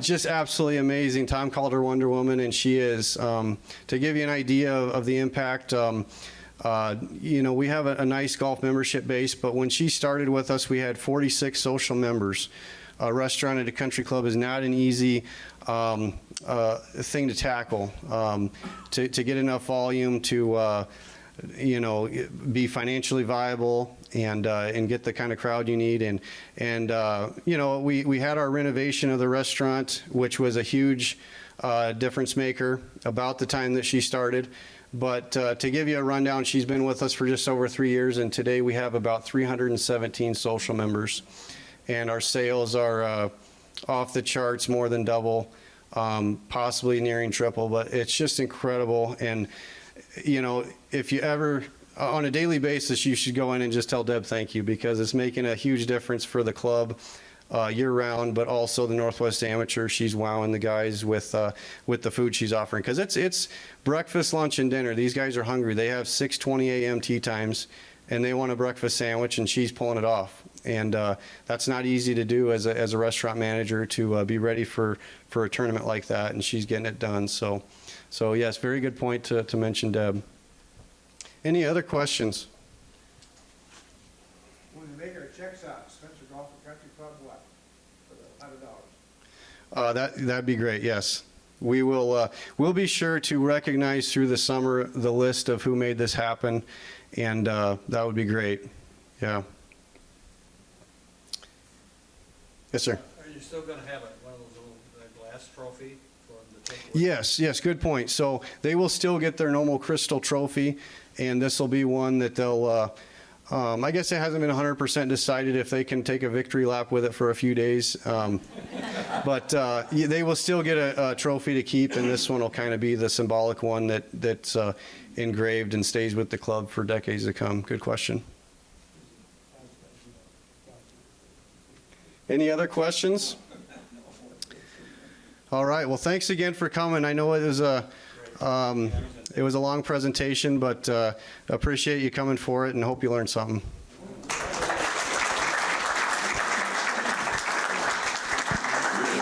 just absolutely amazing. Tom called her Wonder Woman, and she is. To give you an idea of the impact, we have a nice golf membership base, but when she started with us, we had 46 social members. A restaurant at a country club is not an easy thing to tackle, to get enough volume to be financially viable and get the kind of crowd you need. We had our renovation of the restaurant, which was a huge difference maker about the time that she started. But to give you a rundown, she's been with us for just over 3 years, and today we have about 317 social members. And our sales are off the charts, more than double, possibly nearing triple, but it's just incredible. And, you know, if you ever, on a daily basis, you should go in and just tell Deb thank you, because it's making a huge difference for the club year-round, but also the Northwest Amateur. She's wowing the guys with the food she's offering, because it's breakfast, lunch, and dinner. These guys are hungry. They have 6:20 a.m. tea times, and they want a breakfast sandwich, and she's pulling it off. And that's not easy to do as a restaurant manager, to be ready for a tournament like that, and she's getting it done. So yes, very good point to mention, Deb. Any other questions? When they make our checks out, Spencer Golf and Country Club, what, for the $100? That'd be great, yes. We will, we'll be sure to recognize through the summer the list of who made this happen, and that would be great, yeah. Yes, sir. Are you still gonna have one of those little glass trophy for them to take away? Yes, good point. So they will still get their normal crystal trophy, and this will be one that they'll, I guess it hasn't been 100% decided if they can take a victory lap with it for a few days. But they will still get a trophy to keep, and this one will kind of be the symbolic one that's engraved and stays with the club for decades to come. Good question. Any other questions? All right, well, thanks again for coming. I know it was a long presentation, but appreciate you coming for it and hope you learned something.